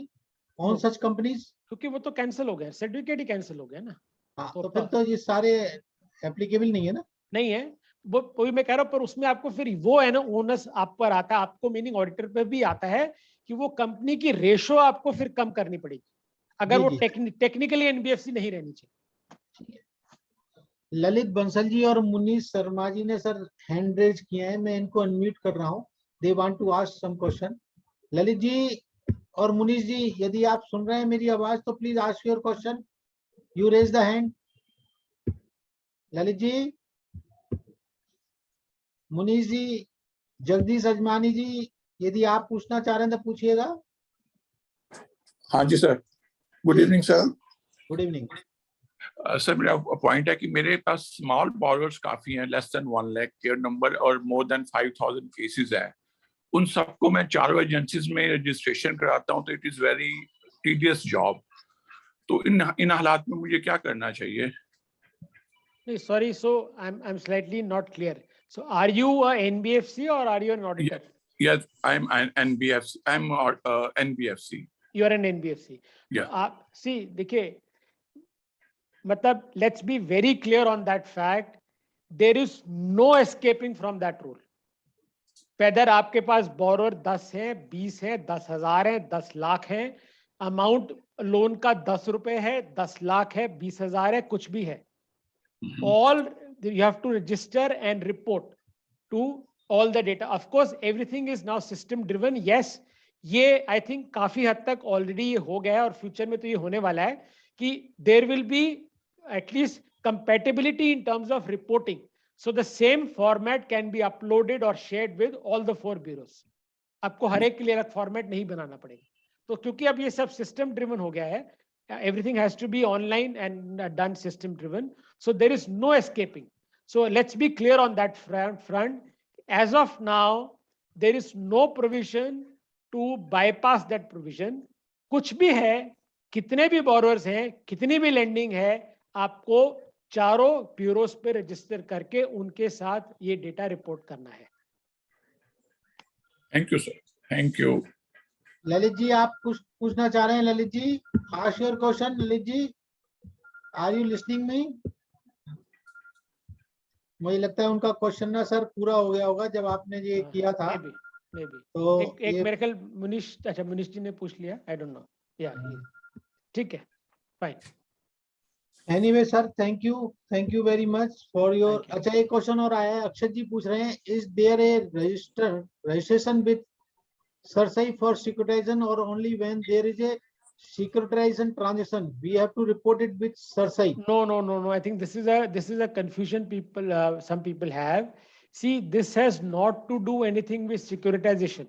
on such companies? क्योंकि वो तो कैंसिल हो गया, सर्टिफिकेट ही कैंसिल हो गया ना. हाँ, तो फिर तो ये सारे एप्लीकेबल नहीं है ना? नहीं है, वो कोई मैं कह रहा हूँ, पर उसमें आपको फिर वो है ना ओनस आप पर आता है, आपको मीनिंग ऑडिटर पे भी आता है कि वो कंपनी की रेशो आपको फिर कम करनी पड़ेगी अगर वो टेक्निकली NBFC नहीं रहनी चाहिए. ललित बंसल जी और मुनीश शर्मा जी ने सर हैंड रेज किए हैं, मैं इनको अनम्यूट कर रहा हूँ। They want to ask some question. Lalit ji और मुनीश जी, यदि आप सुन रहे हैं मेरी आवाज तो please ask your question. You raise the hand. Lalit ji, Munish ji, Jagdish Ajmani ji, यदि आप पूछना चाह रहे हैं तो पूछिएगा। हाँ जी sir, good evening sir. Good evening. Sir मेरा पॉइंट है कि मेरे पास स्मॉल बॉरोअर्स काफी हैं, लेस देन 1 लाख के नंबर और मोर देन 5000 केसेस हैं। उन सबको मैं चारों एजेंसीज में रजिस्ट्रेशन कराता हूँ, तो it is very tedious job. तो इन हालात में मुझे क्या करना चाहिए? Sorry, so I'm slightly not clear. So are you a NBFC or are you an auditor? Yes, I'm an NBFC. I'm NBFC. You are an NBFC. Yeah. तो आप see, देखिए, मतलब let's be very clear on that fact. There is no escaping from that rule. Whether आपके पास borrower 10 है, 20 है, 10,000 है, 10 लाख है, amount loan का 10 रुपए है, 10 लाख है, 20,000 है, कुछ भी है. All you have to register and report to all the data. Of course, everything is now system driven. Yes, ये I think काफी हद तक already ये हो गया है और future में तो ये होने वाला है कि there will be at least compatibility in terms of reporting. So the same format can be uploaded or shared with all the 4 bureaus. आपको हर एक के लिए अलग फॉर्मेट नहीं बनाना पड़ेगा. तो क्योंकि अब ये सब सिस्टम ड्रिवन हो गया है, everything has to be online and done system driven, so there is no escaping. So let's be clear on that front. As of now, there is no provision to bypass that provision. कुछ भी है, कितने भी borrowers हैं, कितनी भी lending है, आपको चारों bureaus पे register करके उनके साथ ये data report करना है. Thank you, sir. Thank you. Lalit ji, आप कुछ पूछना चाह रहे हैं? Lalit ji, ask your question. Lalit ji, are you listening me? मुझे लगता है उनका क्वेश्चन ना सर पूरा हो गया होगा जब आपने ये किया था. Maybe. तो एक मेरे ख्याल मुनीश, अच्छा मुनीश जी ने पूछ लिया, I don't know. Yeah, ठीक है, fine. Anyway sir, thank you very much for your. Thank you. अच्छा, एक क्वेश्चन और आया है. अक्षत जी पूछ रहे हैं, is there a registration with CERSAI for securitization और only when there is a securitization transaction we have to report it with SARSAI? No. I think this is a confusion some people have. See, this has not to do anything with securitization.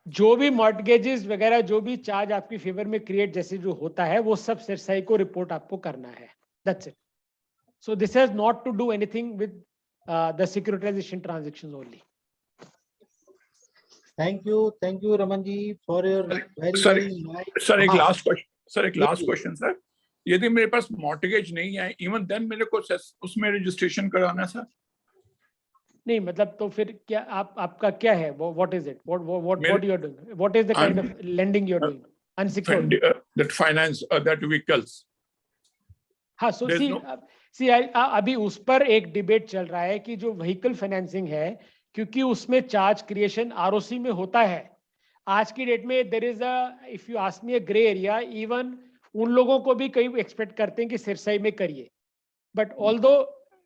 जो भी mortgages वगैरह जो भी charge आपकी favour में create जैसे जो होता है वो सब सरसाई को रिपोर्ट आपको करना है. That's it. So this has not to do anything with the securitization transactions only. Thank you Raman ji for your very nice. Sir एक लास्ट क्वेश्चन सर. यदि मेरे पास मॉर्टगेज नहीं है, इवन देन मेरे को उसमें रजिस्ट्रेशन कराना है सर? नहीं, मतलब तो फिर क्या आपका क्या है? What is it? What you are doing? What is the kind of lending you are doing? Unsecured. That finance that vehicles. हाँ, so see, अभी उस पर एक डिबेट चल रहा है कि जो व्हीकल फाइनेंसिंग है, क्योंकि उसमें चार्ज क्रिएशन आरओसी में होता है आज की डेट में, there is if you ask me a grey area. Even उन लोगों को भी कई एक्सपेक्ट करते हैं कि सिरसाई में करिए, but although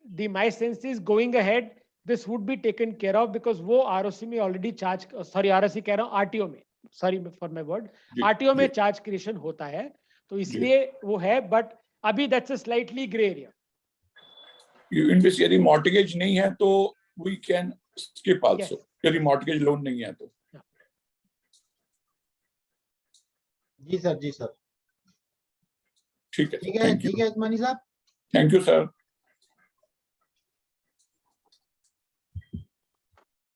the my sense is going ahead this would be taken care of, because वो आरओसी में ऑलरेडी चार्ज, सॉरी आरओसी कह रहा हूँ, आरटीओ में, sorry for my word, RTO में चार्ज क्रिएशन होता है, तो इसलिए वो है. बट अभी that's a slightly grey area. यदि मॉर्टगेज नहीं है तो वी कैन skip also. यदि मॉर्टगेज लोन नहीं है तो. जी सर. ठीक है अजमानी साहब. Thank you sir.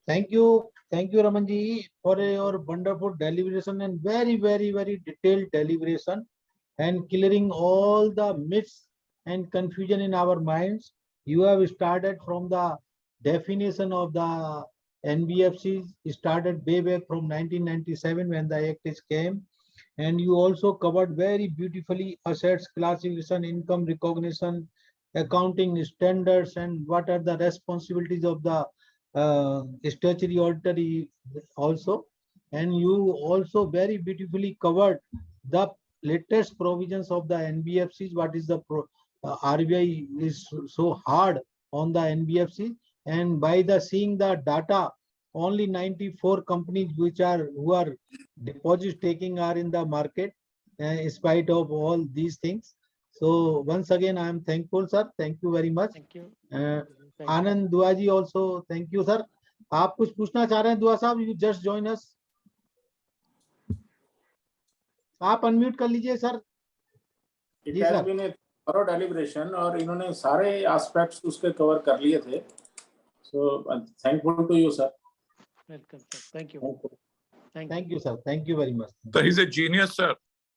Thank you Raman ji for your wonderful deliberation and very detailed deliberation and clearing all the myths and confusion in our minds. You have started from the definition of the NBFCs, started way back from 1997 when the act is came, and you also covered very beautifully assets classification, income recognition, accounting standards, and what are the responsibilities of the statutory auditor also. And you also very beautifully covered the latest provisions of the NBFCs, what is the RBI is so hard on the NBFC, and by the seeing the data, only 94 companies who are deposit taking are in the market, in spite of all these things. So once again, I am thankful, sir. Thank you very much. Thank you. Uh, Thank you. आनंद दुआ जी also thank you, sir. आप कुछ पूछना चाह रहे हैं दुआ साहब? You just join us. आप अनम्यूट कर लीजिए सर. It जी has sir. been a thorough deliberation और इन्होंने सारे aspects उसके cover कर लिए थे. So thankful to you, sir. Welcome, sir. Thank you. Thank you. Thank you. Thank you, sir. Thank you very much. So he's a genius, sir.